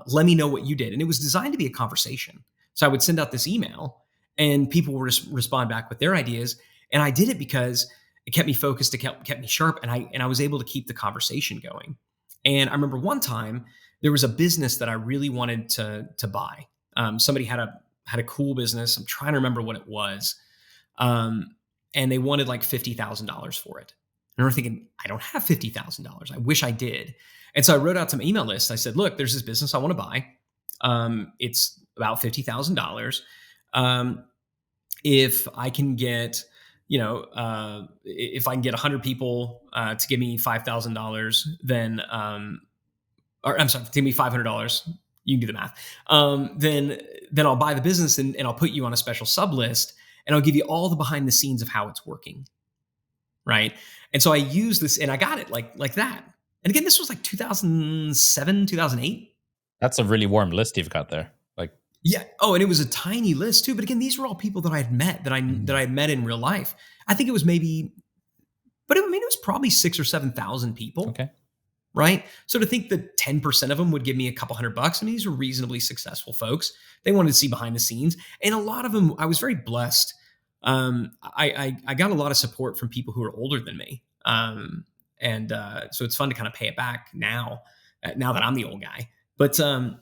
Let me know what you did." And it was designed to be a conversation. So I would send out this email and people would respond back with their ideas. And I did it because it kept me focused, it kept me sharp, and I was able to keep the conversation going. And I remember one time there was a business that I really wanted to buy. Somebody had a cool business. I'm trying to remember what it was. And they wanted like $50,000 for it. And I remember thinking, I don't have $50,000. I wish I did. And so I wrote out some email lists. I said, "Look, there's this business I want to buy. It's about $50,000. If I can get, if I can get 100 people to give me $5,000, then, or I'm sorry, to give me $500. You can do the math. Then I'll buy the business and I'll put you on a special sub list, and I'll give you all the behind the scenes of how it's working." Right. And so I used this and I got it like that. And again, this was like 2007, 2008. That's a really warm list you've got there. Like, Yeah. Oh, and it was a tiny list too. But again, these were all people that I had met, that I had met in real life. I think it was maybe, but it was probably 6,000 or 7,000 people. okay. right? So to think that 10% of them would give me a couple $100, and these were reasonably successful folks. They wanted to see behind the scenes. And a lot of them, I was very blessed. I got a lot of support from people who are older than me. So it's fun to kind of pay it back now that I'm the old guy. But so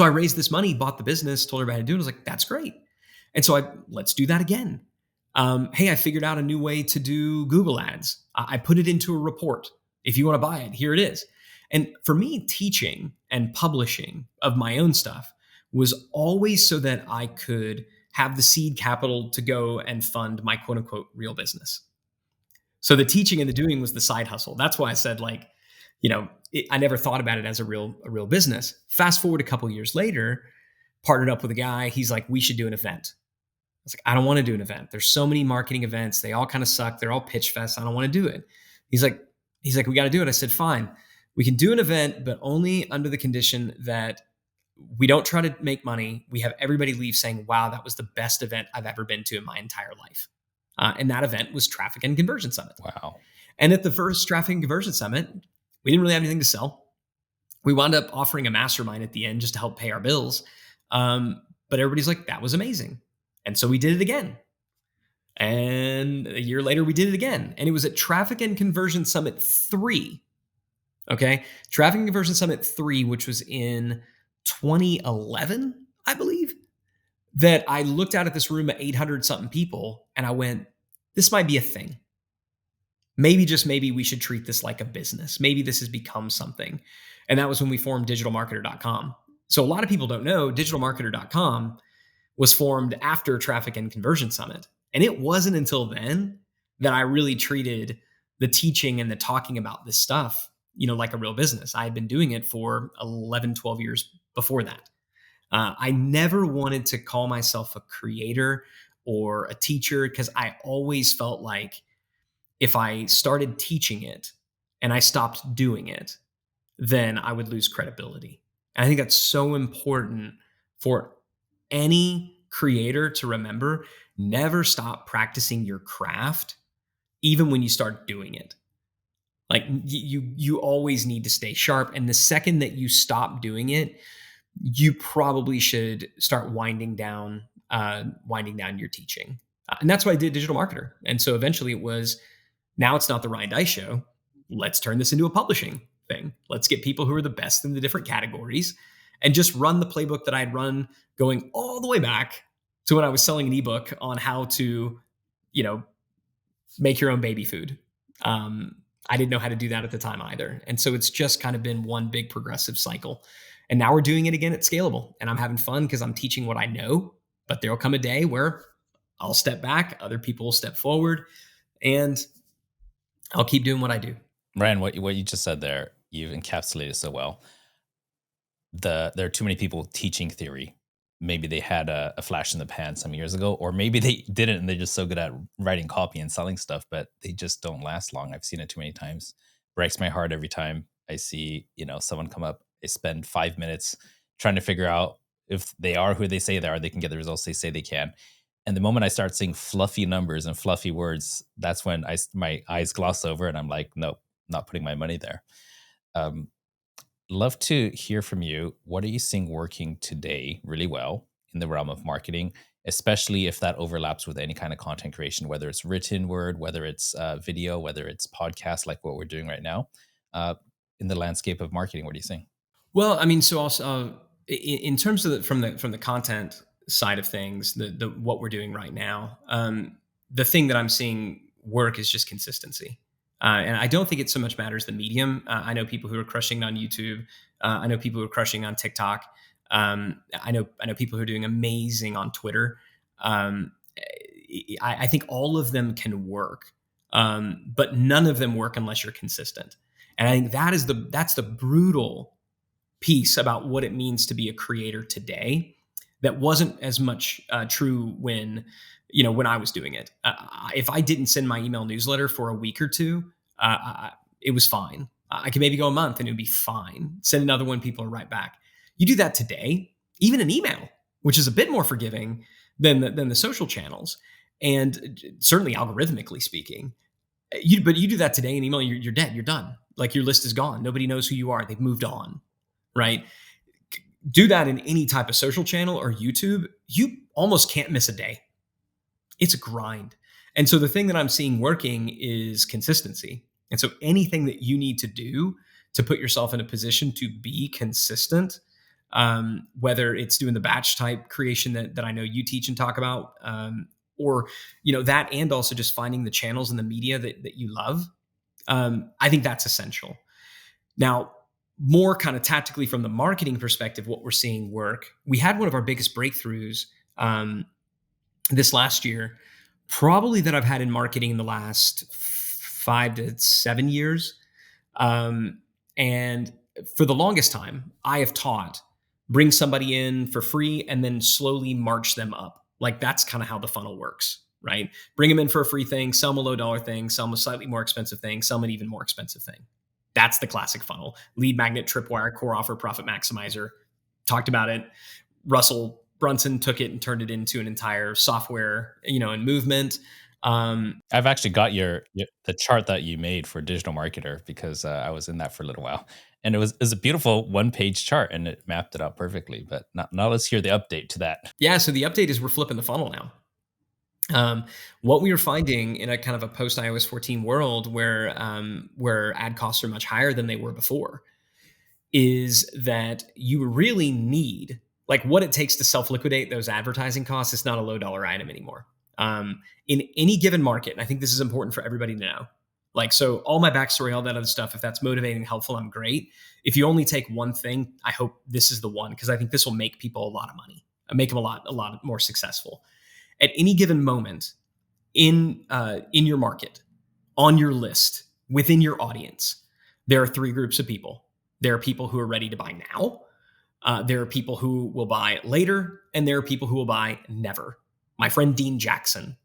I raised this money, bought the business, told everybody how to do it. I was like, that's great. And so let's do that again. Hey, I figured out a new way to do Google ads. I put it into a report. If you want to buy it, here it is. And for me, teaching and publishing of my own stuff was always so that I could have the seed capital to go and fund my quote unquote real business. So the teaching and the doing was the side hustle. That's why I said, like, I never thought about it as a real business. Fast forward a couple years later, partnered up with a guy. He's like, we should do an event. I was like, I don't want to do an event. There's so many marketing events. They all kind of suck. They're all pitch fests. I don't want to do it. He's like, we got to do it. I said, fine. We can do an event, but only under the condition that we don't try to make money. We have everybody leave saying, wow, that was the best event I've ever been to in my entire life. And that event was Traffic and Conversion Summit. Wow. And at the first Traffic and Conversion Summit, we didn't really have anything to sell. We wound up offering a mastermind at the end just to help pay our bills. But everybody's like, that was amazing. And so we did it again. And a year later, we did it again. And it was at Traffic and Conversion Summit 3. Okay. Traffic and Conversion Summit 3, which was in 2011, I believe, that I looked out at this room of 800 something people and I went, this might be a thing. Maybe, just maybe, we should treat this like a business. Maybe this has become something. And that was when we formed digitalmarketer.com. So a lot of people don't know digitalmarketer.com was formed after Traffic and Conversion Summit. And it wasn't until then that I really treated the teaching and the talking about this stuff, like a real business. I had been doing it for 11, 12 years before that. I never wanted to call myself a creator or a teacher because I always felt like if I started teaching it and I stopped doing it, then I would lose credibility. And I think that's so important for any creator to remember. Never stop practicing your craft, even when you start doing it. Like you always need to stay sharp. And the second that you stop doing it, you probably should start winding down your teaching. And that's why I did Digital Marketer. And so eventually it was, now it's not the Ryan Deiss show. Let's turn this into a publishing thing. Let's get people who are the best in the different categories and just run the playbook that I'd run going all the way back to when I was selling an ebook on how to, make your own baby food. I didn't know how to do that at the time either. And so it's just kind of been one big progressive cycle. And now we're doing it again at Scalable. And I'm having fun because I'm teaching what I know, but there'll come a day where I'll step back, other people will step forward, and I'll keep doing what I do. Ryan, what you just said there, you've encapsulated so well. There are too many people teaching theory. Maybe they had a flash in the pan some years ago, or maybe they didn't and they're just so good at writing copy and selling stuff, but they just don't last long. I've seen it too many times. Breaks my heart every time I see, someone come up. They spend 5 minutes trying to figure out if they are who they say they are, they can get the results they say they can. And the moment I start seeing fluffy numbers and fluffy words, that's when my eyes gloss over and I'm like, nope, not putting my money there. Love to hear from you. What are you seeing working today really well in the realm of marketing, especially if that overlaps with any kind of content creation, whether it's written word, whether it's video, whether it's podcast, like what we're doing right now, in the landscape of marketing? What are you seeing? Well, I mean, so also in terms of from the content side of things, the what we're doing right now, the thing that I'm seeing work is just consistency. And I don't think it so much matters the medium. I know people who are crushing on YouTube. I know people who are crushing on TikTok. I know people who are doing amazing on Twitter. I think all of them can work, but none of them work unless you're consistent. And I think that's the brutal piece about what it means to be a creator today. That wasn't as much true when I was doing it. If I didn't send my email newsletter for a week or two, it was fine. I could maybe go a month and it would be fine. Send another one, people are right back. You do that today, even an email, which is a bit more forgiving than the social channels, and certainly algorithmically speaking. But you do that today in email, you're dead, you're done. Like your list is gone. Nobody knows who you are. They've moved on, right? Do that in any type of social channel or YouTube. You almost can't miss a day. It's a grind. And so the thing that I'm seeing working is consistency. And so anything that you need to do to put yourself in a position to be consistent, whether it's doing the batch type creation that I know you teach and talk about, or that, and also just finding the channels and the media that you love, I think that's essential. Now, more kind of tactically from the marketing perspective, what we're seeing work, we had one of our biggest breakthroughs this last year, probably that I've had in marketing in the last 5 to 7 years. And for the longest time, I have taught bring somebody in for free and then slowly march them up. Like that's kind of how the funnel works, right? Bring them in for a free thing, sell them a low dollar thing, sell them a slightly more expensive thing, sell them an even more expensive thing. That's the classic funnel. Lead magnet, tripwire, core offer, profit maximizer. Talked about it. Russell Brunson took it and turned it into an entire software, and movement. I've actually got the chart that you made for digital marketer because I was in that for a little while, and it was a beautiful 1-page chart and it mapped it out perfectly. But now let's hear the update to that. Yeah, so the update is we're flipping the funnel now. What we are finding in a kind of a post iOS 14 world where ad costs are much higher than they were before is that you really need, like, what it takes to self-liquidate those advertising costs. It's not a low dollar item anymore. In any given market, and I think this is important for everybody to know. Like, so all my backstory, all that other stuff, if that's motivating and helpful, I'm great. If you only take one thing, I hope this is the one, because I think this will make people a lot of money, make them a lot more successful. At any given moment in your market, on your list, within your audience, there are 3 groups of people. There are people who are ready to buy now. There are people who will buy later, and there are people who will buy never. My friend Dean Jackson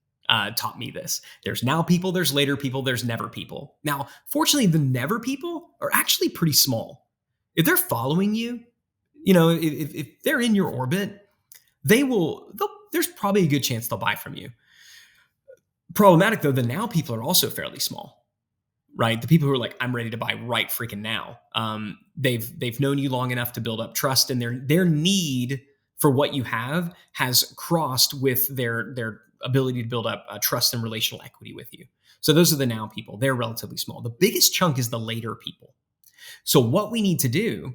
taught me this. There's now people, there's later people, there's never people. Now, fortunately, the never people are actually pretty small. If they're following you, if they're in your orbit, there's probably a good chance they'll buy from you. Problematic though, the now people are also fairly small, right? The people who are like, I'm ready to buy right freaking now. They've known you long enough to build up trust, and their need for what you have has crossed with their ability to build up trust and relational equity with you. So those are the now people. They're relatively small. The biggest chunk is the later people. So what we need to do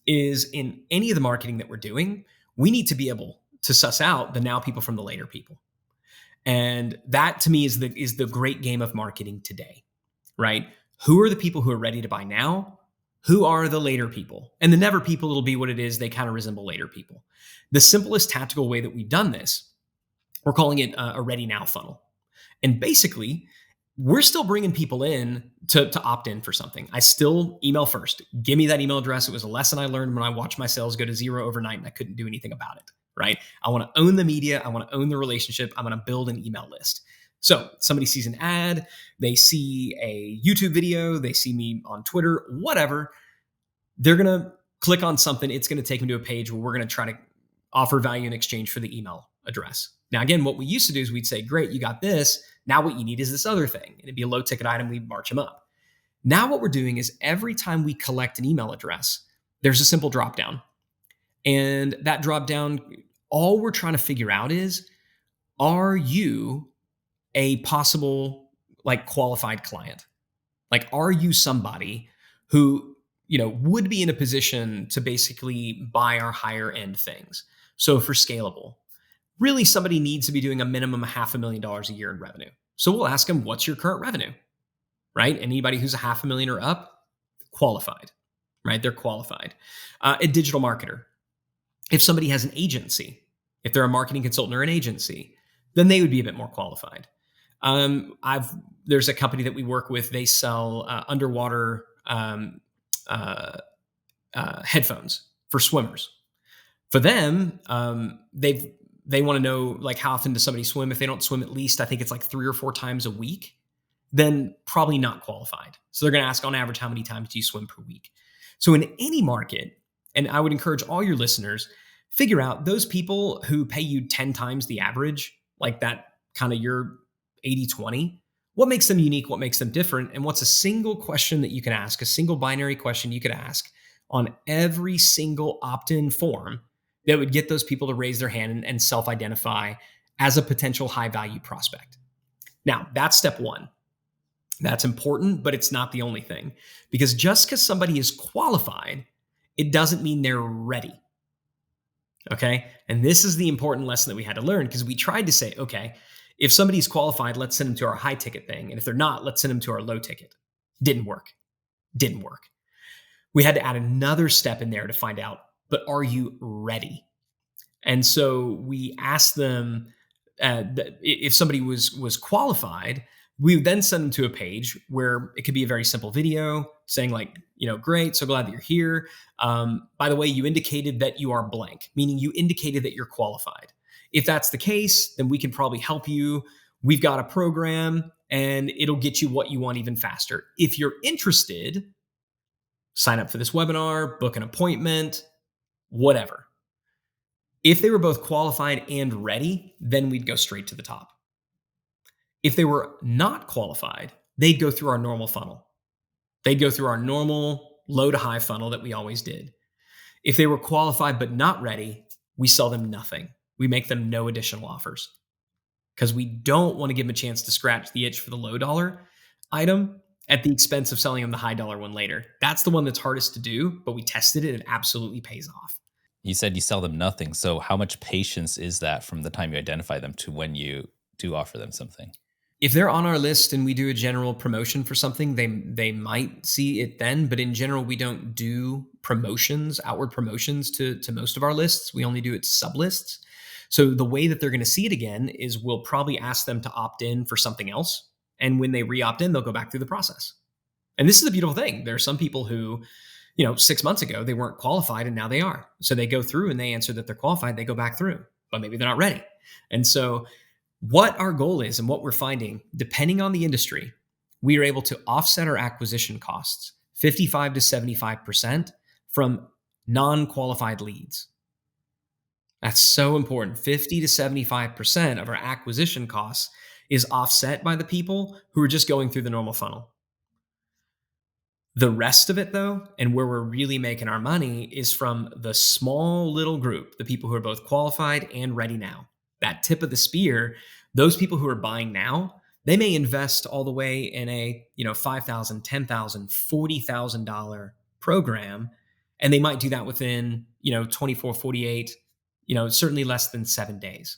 is, in any of the marketing that we're doing, we need to be able to suss out the now people from the later people. And that to me is the great game of marketing today, right? Who are the people who are ready to buy now? Who are the later people? And the never people, it'll be what it is. They kind of resemble later people. The simplest tactical way that we've done this, we're calling it a ready now funnel. And basically, we're still bringing people in to opt in for something. I still email first. Give me that email address. It was a lesson I learned when I watched my sales go to 0 overnight and I couldn't do anything about it, right? I want to own the media. I want to own the relationship. I'm going to build an email list. So somebody sees an ad, they see a YouTube video, they see me on Twitter, whatever. They're going to click on something. It's going to take them to a page where we're going to try to offer value in exchange for the email address. Now, again, what we used to do is we'd say, great, you got this. Now what you need is this other thing. And it'd be a low ticket item. We'd march them up. Now what we're doing is every time we collect an email address, there's a simple drop down. And that drop down, all we're trying to figure out is, are you a possible qualified client? Like, are you somebody who, would be in a position to basically buy our higher end things? So for Scalable, really somebody needs to be doing a minimum of $500,000 a year in revenue. So we'll ask them, what's your current revenue, right? Anybody who's $500,000 or up, qualified, right? They're qualified. A digital marketer, if somebody has an agency, if they're a marketing consultant or an agency, then they would be a bit more qualified. There's a company that we work with. They sell underwater headphones for swimmers. For them, they want to know, how often does somebody swim? If they don't swim at least, I think it's 3 or 4 times a week, then probably not qualified. So they're going to ask, on average, how many times do you swim per week? So in any market, and I would encourage all your listeners, figure out those people who pay you 10 times the average, like that kind of your 80-20. What makes them unique? What makes them different? And what's a single question that you can ask, a single binary question you could ask on every single opt-in form that would get those people to raise their hand and self-identify as a potential high-value prospect? Now, that's step one. That's important, but it's not the only thing. Because just because somebody is qualified, it doesn't mean they're ready. Okay. And this is the important lesson that we had to learn, because we tried to say, okay, if somebody's qualified, let's send them to our high ticket thing. And if they're not, let's send them to our low ticket. Didn't work. Didn't work. We had to add another step in there to find out, but are you ready? And so we asked them if somebody was qualified, we would then send them to a page where it could be a very simple video saying like, great, so glad that you're here. By the way, you indicated that you are blank, meaning you indicated that you're qualified. If that's the case, then we can probably help you. We've got a program and it'll get you what you want even faster. If you're interested, sign up for this webinar, book an appointment, whatever. If they were both qualified and ready, then we'd go straight to the top. If they were not qualified, they'd go through our normal funnel. They'd go through our normal low to high funnel that we always did. If they were qualified but not ready, we sell them nothing. We make them no additional offers because we don't want to give them a chance to scratch the itch for the low dollar item at the expense of selling them the high dollar one later. That's the one that's hardest to do, but we tested it. It absolutely pays off. You said you sell them nothing. So how much patience is that from the time you identify them to when you do offer them something? If they're on our list and we do a general promotion for something, they might see it then. But in general, we don't do promotions, outward promotions to most of our lists. We only do it sub lists. So the way that they're going to see it again is we'll probably ask them to opt in for something else. And when they re-opt in, they'll go back through the process. And this is a beautiful thing. There are some people who, 6 months ago, they weren't qualified and now they are. So they go through and they answer that they're qualified. They go back through, but maybe they're not ready. And so what our goal is and what we're finding, depending on the industry, we are able to offset our acquisition costs 55 to 75% from non-qualified leads. That's so important. 50 to 75% of our acquisition costs is offset by the people who are just going through the normal funnel. The rest of it, though, and where we're really making our money is from the small little group, the people who are both qualified and ready now. That tip of the spear, those people who are buying now, they may invest all the way in a $5,000, $10,000, $40,000 program, and they might do that within 24, 48, certainly less than 7 days.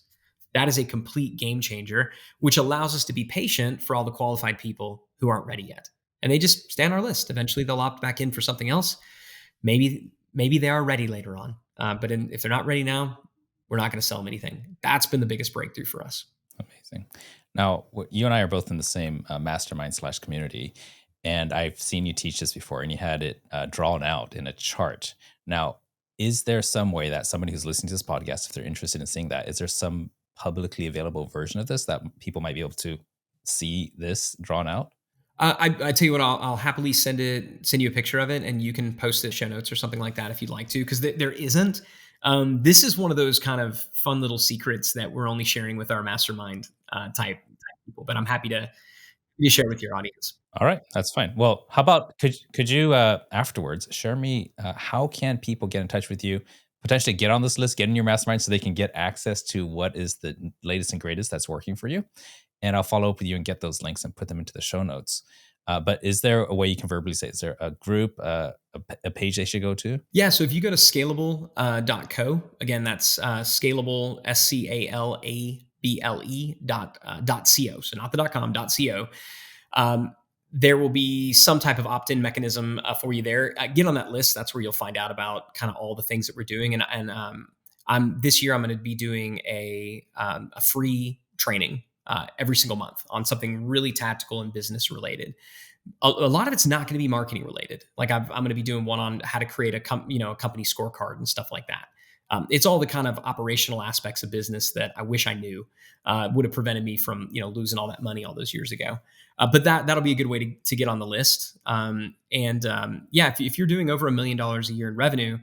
That is a complete game changer, which allows us to be patient for all the qualified people who aren't ready yet. And they just stay on our list. Eventually, they'll opt back in for something else. Maybe they are ready later on. But if they're not ready now, we're not going to sell them anything. That's been the biggest breakthrough for us. Amazing. Now, you and I are both in the same mastermind / community, and I've seen you teach this before, and you had it drawn out in a chart. Now, is there some way that somebody who's listening to this podcast, if they're interested in seeing that, is there some publicly available version of this that people might be able to see this drawn out? I tell you what, I'll happily send you a picture of it, and you can post it in show notes or something like that if you'd like to, because there isn't. This is one of those kind of fun little secrets that we're only sharing with our mastermind type people, but I'm happy to share with your audience. All right, that's fine. Well, how about could you afterwards share me how can people get in touch with you, potentially get on this list, get in your mastermind so they can get access to what is the latest and greatest that's working for you? And I'll follow up with you and get those links and put them into the show notes. But is there a way you can verbally say, is there a group, a page they should go to? Yeah. So if you go to scalable.co, again, that's scalable, scalable.co. So not the .com, .co. There will be some type of opt-in mechanism for you there. Get on that list. That's where you'll find out about kind of all the things that we're doing. And this year I'm going to be doing a free training every single month on something really tactical and business related. A lot of it's not going to be marketing related. Like I'm going to be doing one on how to create a company scorecard and stuff like that. It's all the kind of operational aspects of business that I wish I knew would have prevented me from losing all that money all those years ago. But that'll be a good way to get on the list. If you're doing over $1 million a year in revenue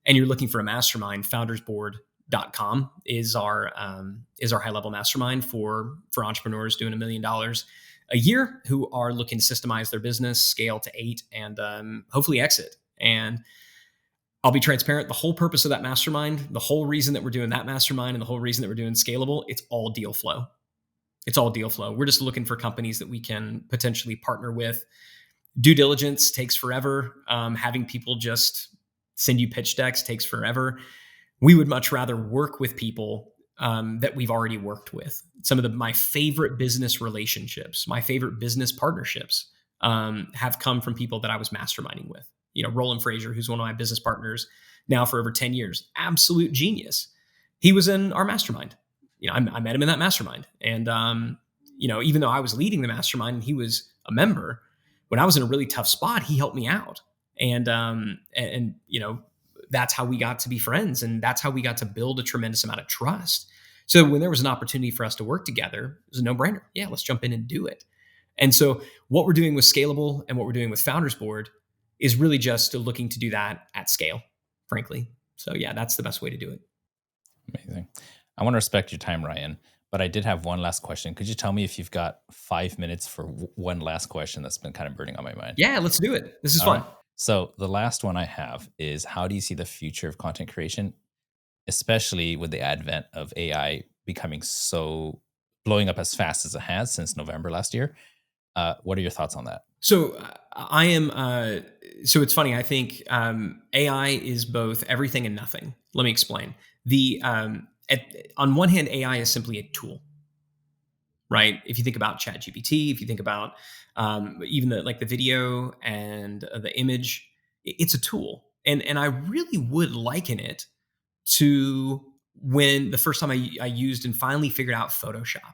and you're looking for a mastermind, foundersboard.com is our high level mastermind for entrepreneurs doing $1 million a year who are looking to systemize their business, scale to 8, and hopefully exit. And I'll be transparent. The whole purpose of that mastermind, the whole reason that we're doing that mastermind, and the whole reason that we're doing Scalable, it's all deal flow. It's all deal flow. We're just looking for companies that we can potentially partner with. Due diligence takes forever. Having people just send you pitch decks takes forever. We would much rather work with people that we've already worked with. Some of my favorite business relationships, my favorite business partnerships have come from people that I was masterminding with. Roland Frazier, who's one of my business partners now for over 10 years, absolute genius. He was in our mastermind. I met him in that mastermind. And, even though I was leading the mastermind and he was a member, when I was in a really tough spot, he helped me out. And that's how we got to be friends. And that's how we got to build a tremendous amount of trust. So when there was an opportunity for us to work together, it was a no-brainer. Yeah, let's jump in and do it. And so what we're doing with Scalable and what we're doing with Founders Board is really just looking to do that at scale, frankly. So yeah, that's the best way to do it. Amazing. I want to respect your time, Ryan, but I did have one last question. Could you tell me if you've got 5 minutes for one last question that's been kind of burning on my mind? Yeah, let's do it. This is fun. Right. So the last one I have is, how do you see the future of content creation, especially with the advent of AI blowing up as fast as it has since November last year? What are your thoughts on that? So I am. So it's funny. I think AI is both everything and nothing. Let me explain. On one hand, AI is simply a tool, right? If you think about ChatGPT, if you think about even the video and the image, it's a tool. And I really would liken it to when the first time I used and finally figured out Photoshop.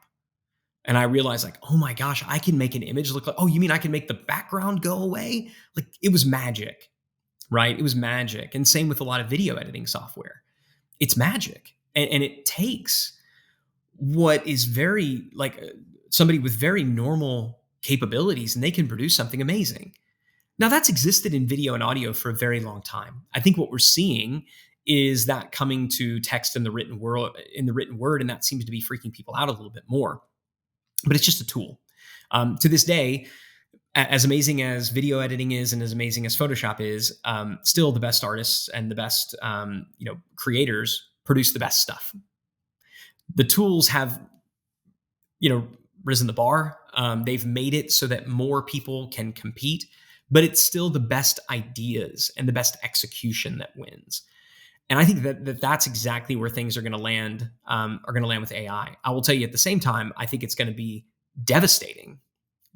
And I realized oh my gosh, I can make an image look like, oh, you mean I can make the background go away? It was magic, right? It was magic. And same with a lot of video editing software. It's magic. And it takes what is very somebody with very normal capabilities, and they can produce something amazing. Now that's existed in video and audio for a very long time. I think what we're seeing is that coming to text in the written word, and that seems to be freaking people out a little bit more. But it's just a tool. To this day, as amazing as video editing is and as amazing as Photoshop is, still the best artists and the best creators produce the best stuff. The tools have risen the bar. They've made it so that more people can compete, but it's still the best ideas and the best execution that wins. And I think that's exactly where things are going to land. With AI. I will tell you at the same time, I think it's going to be devastating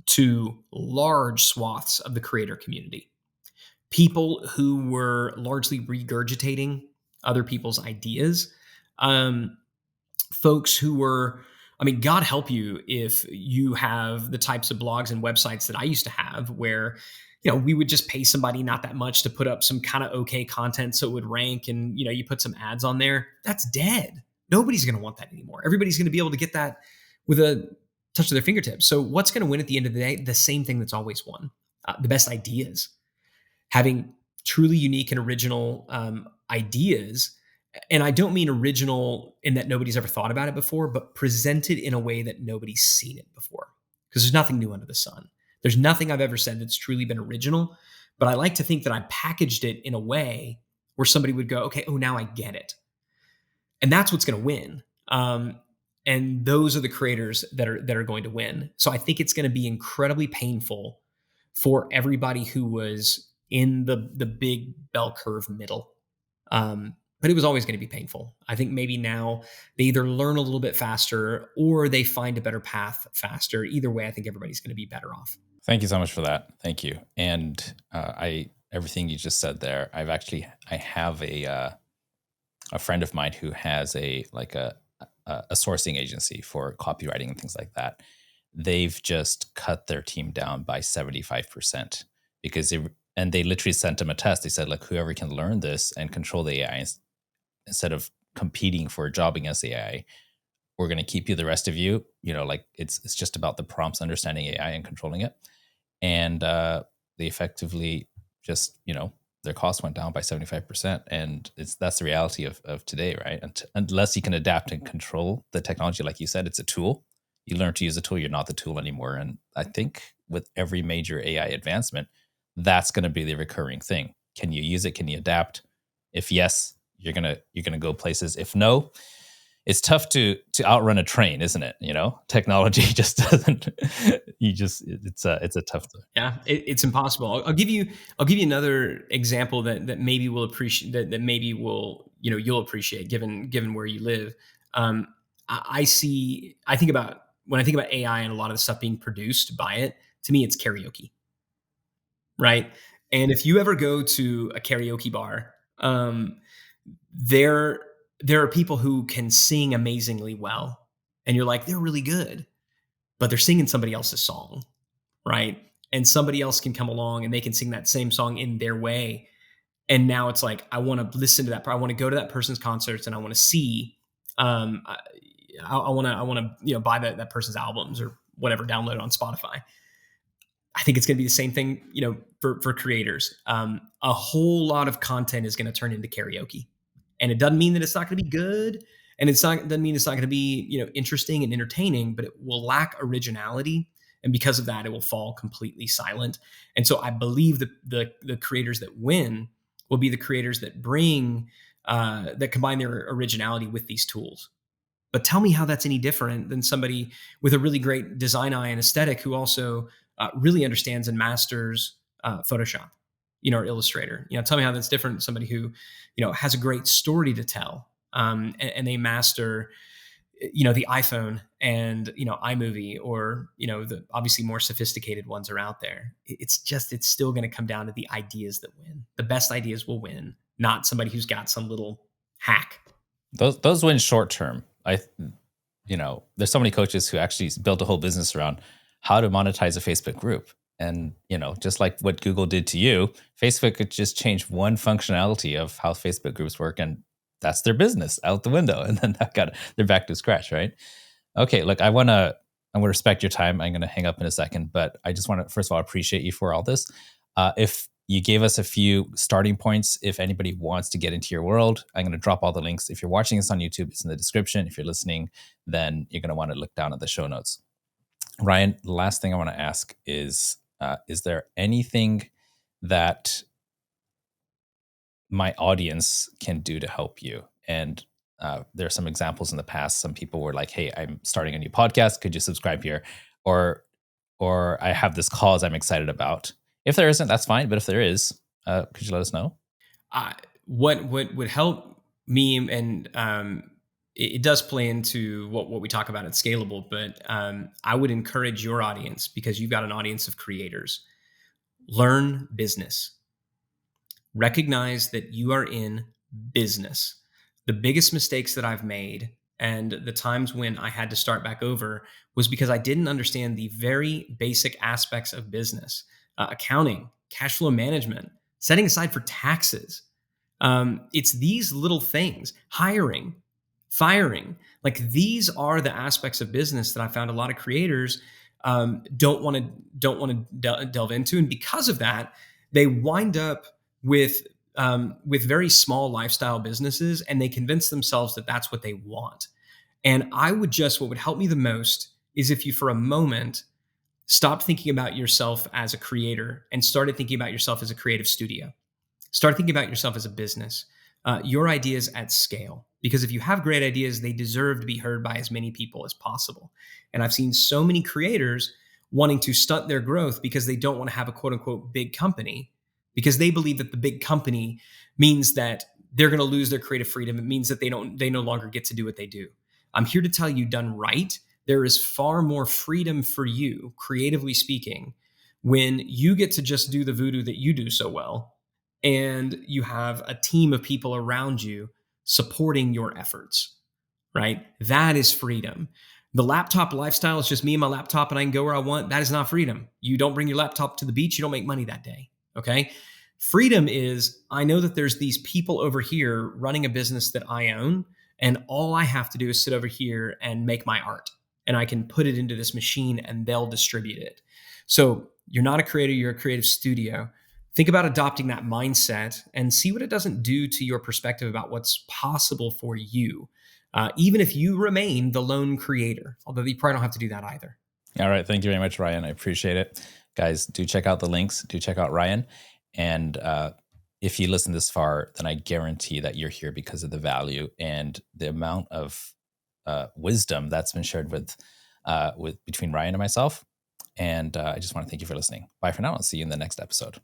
to large swaths of the creator community. People who were largely regurgitating other people's ideas. Folks who were, God help you if you have the types of blogs and websites that I used to have, where we would just pay somebody not that much to put up some kind of okay content so it would rank, and you put some ads on there. That's dead. Nobody's going to want that anymore. Everybody's going to be able to get that with a touch of their fingertips. So what's going to win at the end of the day? The same thing that's always won. The best ideas. Having truly unique and original ideas. And I don't mean original in that nobody's ever thought about it before, but presented in a way that nobody's seen it before. Because there's nothing new under the sun. There's nothing I've ever said that's truly been original, but I like to think that I packaged it in a way where somebody would go, okay, oh, now I get it. And that's what's going to win. And those are the creators that are going to win. So I think it's going to be incredibly painful for everybody who was in the big bell curve middle. But it was always going to be painful. I think maybe now they either learn a little bit faster or they find a better path faster. Either way, I think everybody's going to be better off. Thank you so much for that. Thank you. And everything you just said there, I have a friend of mine who has a sourcing agency for copywriting and things like that. They've just cut their team down by 75% because they literally sent them a test. They said, like, whoever can learn this and control the AI instead of competing for a job against the AI, we're going to keep you, the rest of you. It's just about the prompts, understanding AI and controlling it. And they effectively just, their costs went down by 75%. And that's the reality of today, right? Unless you can adapt and control the technology, like you said, it's a tool. You learn to use the tool, you're not the tool anymore. And I think with every major AI advancement, that's going to be the recurring thing. Can you use it? Can you adapt? If yes, you're gonna go places. If no, it's tough to outrun a train, isn't it? Technology just doesn't. It's a tough thing. Yeah, it's impossible. I'll give you another example that maybe will appreciate that maybe will you'll appreciate given where you live. Um, I think about when I think about AI and a lot of the stuff being produced by it. To me, it's karaoke, right? And if you ever go to a karaoke bar, there there are people who can sing amazingly well, and you're like, they're really good, but they're singing somebody else's song, right? And somebody else can come along and they can sing that same song in their way. And now it's like, I want to listen to that. I want to go to that person's concerts and I want to see, I want to, buy that person's albums or whatever, download it on Spotify. I think it's going to be the same thing, for creators. A whole lot of content is going to turn into karaoke, and it doesn't mean that it's not going to be good, and doesn't mean it's not going to be interesting and entertaining, but it will lack originality, and because of that, it will fall completely silent. And so, I believe the creators that win will be the creators that that combine their originality with these tools. But tell me how that's any different than somebody with a really great design eye and aesthetic who also really understands and masters Photoshop, or Illustrator. Tell me how that's different than somebody who, has a great story to tell, and they master, the iPhone and iMovie, or the obviously more sophisticated ones are out there. It's still going to come down to the ideas that win. The best ideas will win, not somebody who's got some little hack. Those win short term. There's so many coaches who actually built a whole business around how to monetize a Facebook group. And, just like what Google did to you, Facebook could just change one functionality of how Facebook groups work, and that's their business out the window. And then they're back to scratch, right? Okay, look, I'm gonna respect your time. I'm gonna hang up in a second, but I just want to first of all appreciate you for all this. If you gave us a few starting points, if anybody wants to get into your world, I'm going to drop all the links. If you're watching this on YouTube, it's in the description. If you're listening, then you're going to want to look down at the show notes. Ryan, the last thing I want to ask is there anything that my audience can do to help you? And there are some examples in the past. Some people were like, hey, I'm starting a new podcast. Could you subscribe here? Or I have this cause I'm excited about. If there isn't, that's fine. But if there is, could you let us know? What would help me, and it does play into what we talk about at Scalable, but I would encourage your audience, because you've got an audience of creators. Learn business. Recognize that you are in business. The biggest mistakes that I've made, and the times when I had to start back over, was because I didn't understand the very basic aspects of business. Accounting, cash flow management, setting aside for taxes. It's these little things, hiring, firing. Like, these are the aspects of business that I found a lot of creators don't want to delve into, and because of that, they wind up with very small lifestyle businesses, and they convince themselves that that's what they want. And what would help me the most is if you, for a moment, stopped thinking about yourself as a creator and started thinking about yourself as a creative studio. Start thinking about yourself as a business, your ideas at scale. Because if you have great ideas, they deserve to be heard by as many people as possible. And I've seen so many creators wanting to stunt their growth because they don't want to have a quote unquote big company, because they believe that the big company means that they're going to lose their creative freedom. It means that they no longer get to do what they do. I'm here to tell you, done right, there is far more freedom for you, creatively speaking, when you get to just do the voodoo that you do so well, and you have a team of people around you supporting your efforts, right? That is freedom. The laptop lifestyle is just me and my laptop and I can go where I want. That is not freedom. You don't bring your laptop to the beach, you don't make money that day, okay? Freedom is, I know that there's these people over here running a business that I own, and all I have to do is sit over here and make my art, and I can put it into this machine and they'll distribute it. So you're not a creator, you're a creative studio. Think about adopting that mindset and see what it doesn't do to your perspective about what's possible for you. even if you remain the lone creator, although you probably don't have to do that either. All right. Thank you very much, Ryan. I appreciate it. Guys, do check out the links. Do check out Ryan. And if you listen this far, then I guarantee that you're here because of the value and the amount of wisdom that's been shared with between Ryan and myself. And I just want to thank you for listening. Bye for now. I'll see you in the next episode.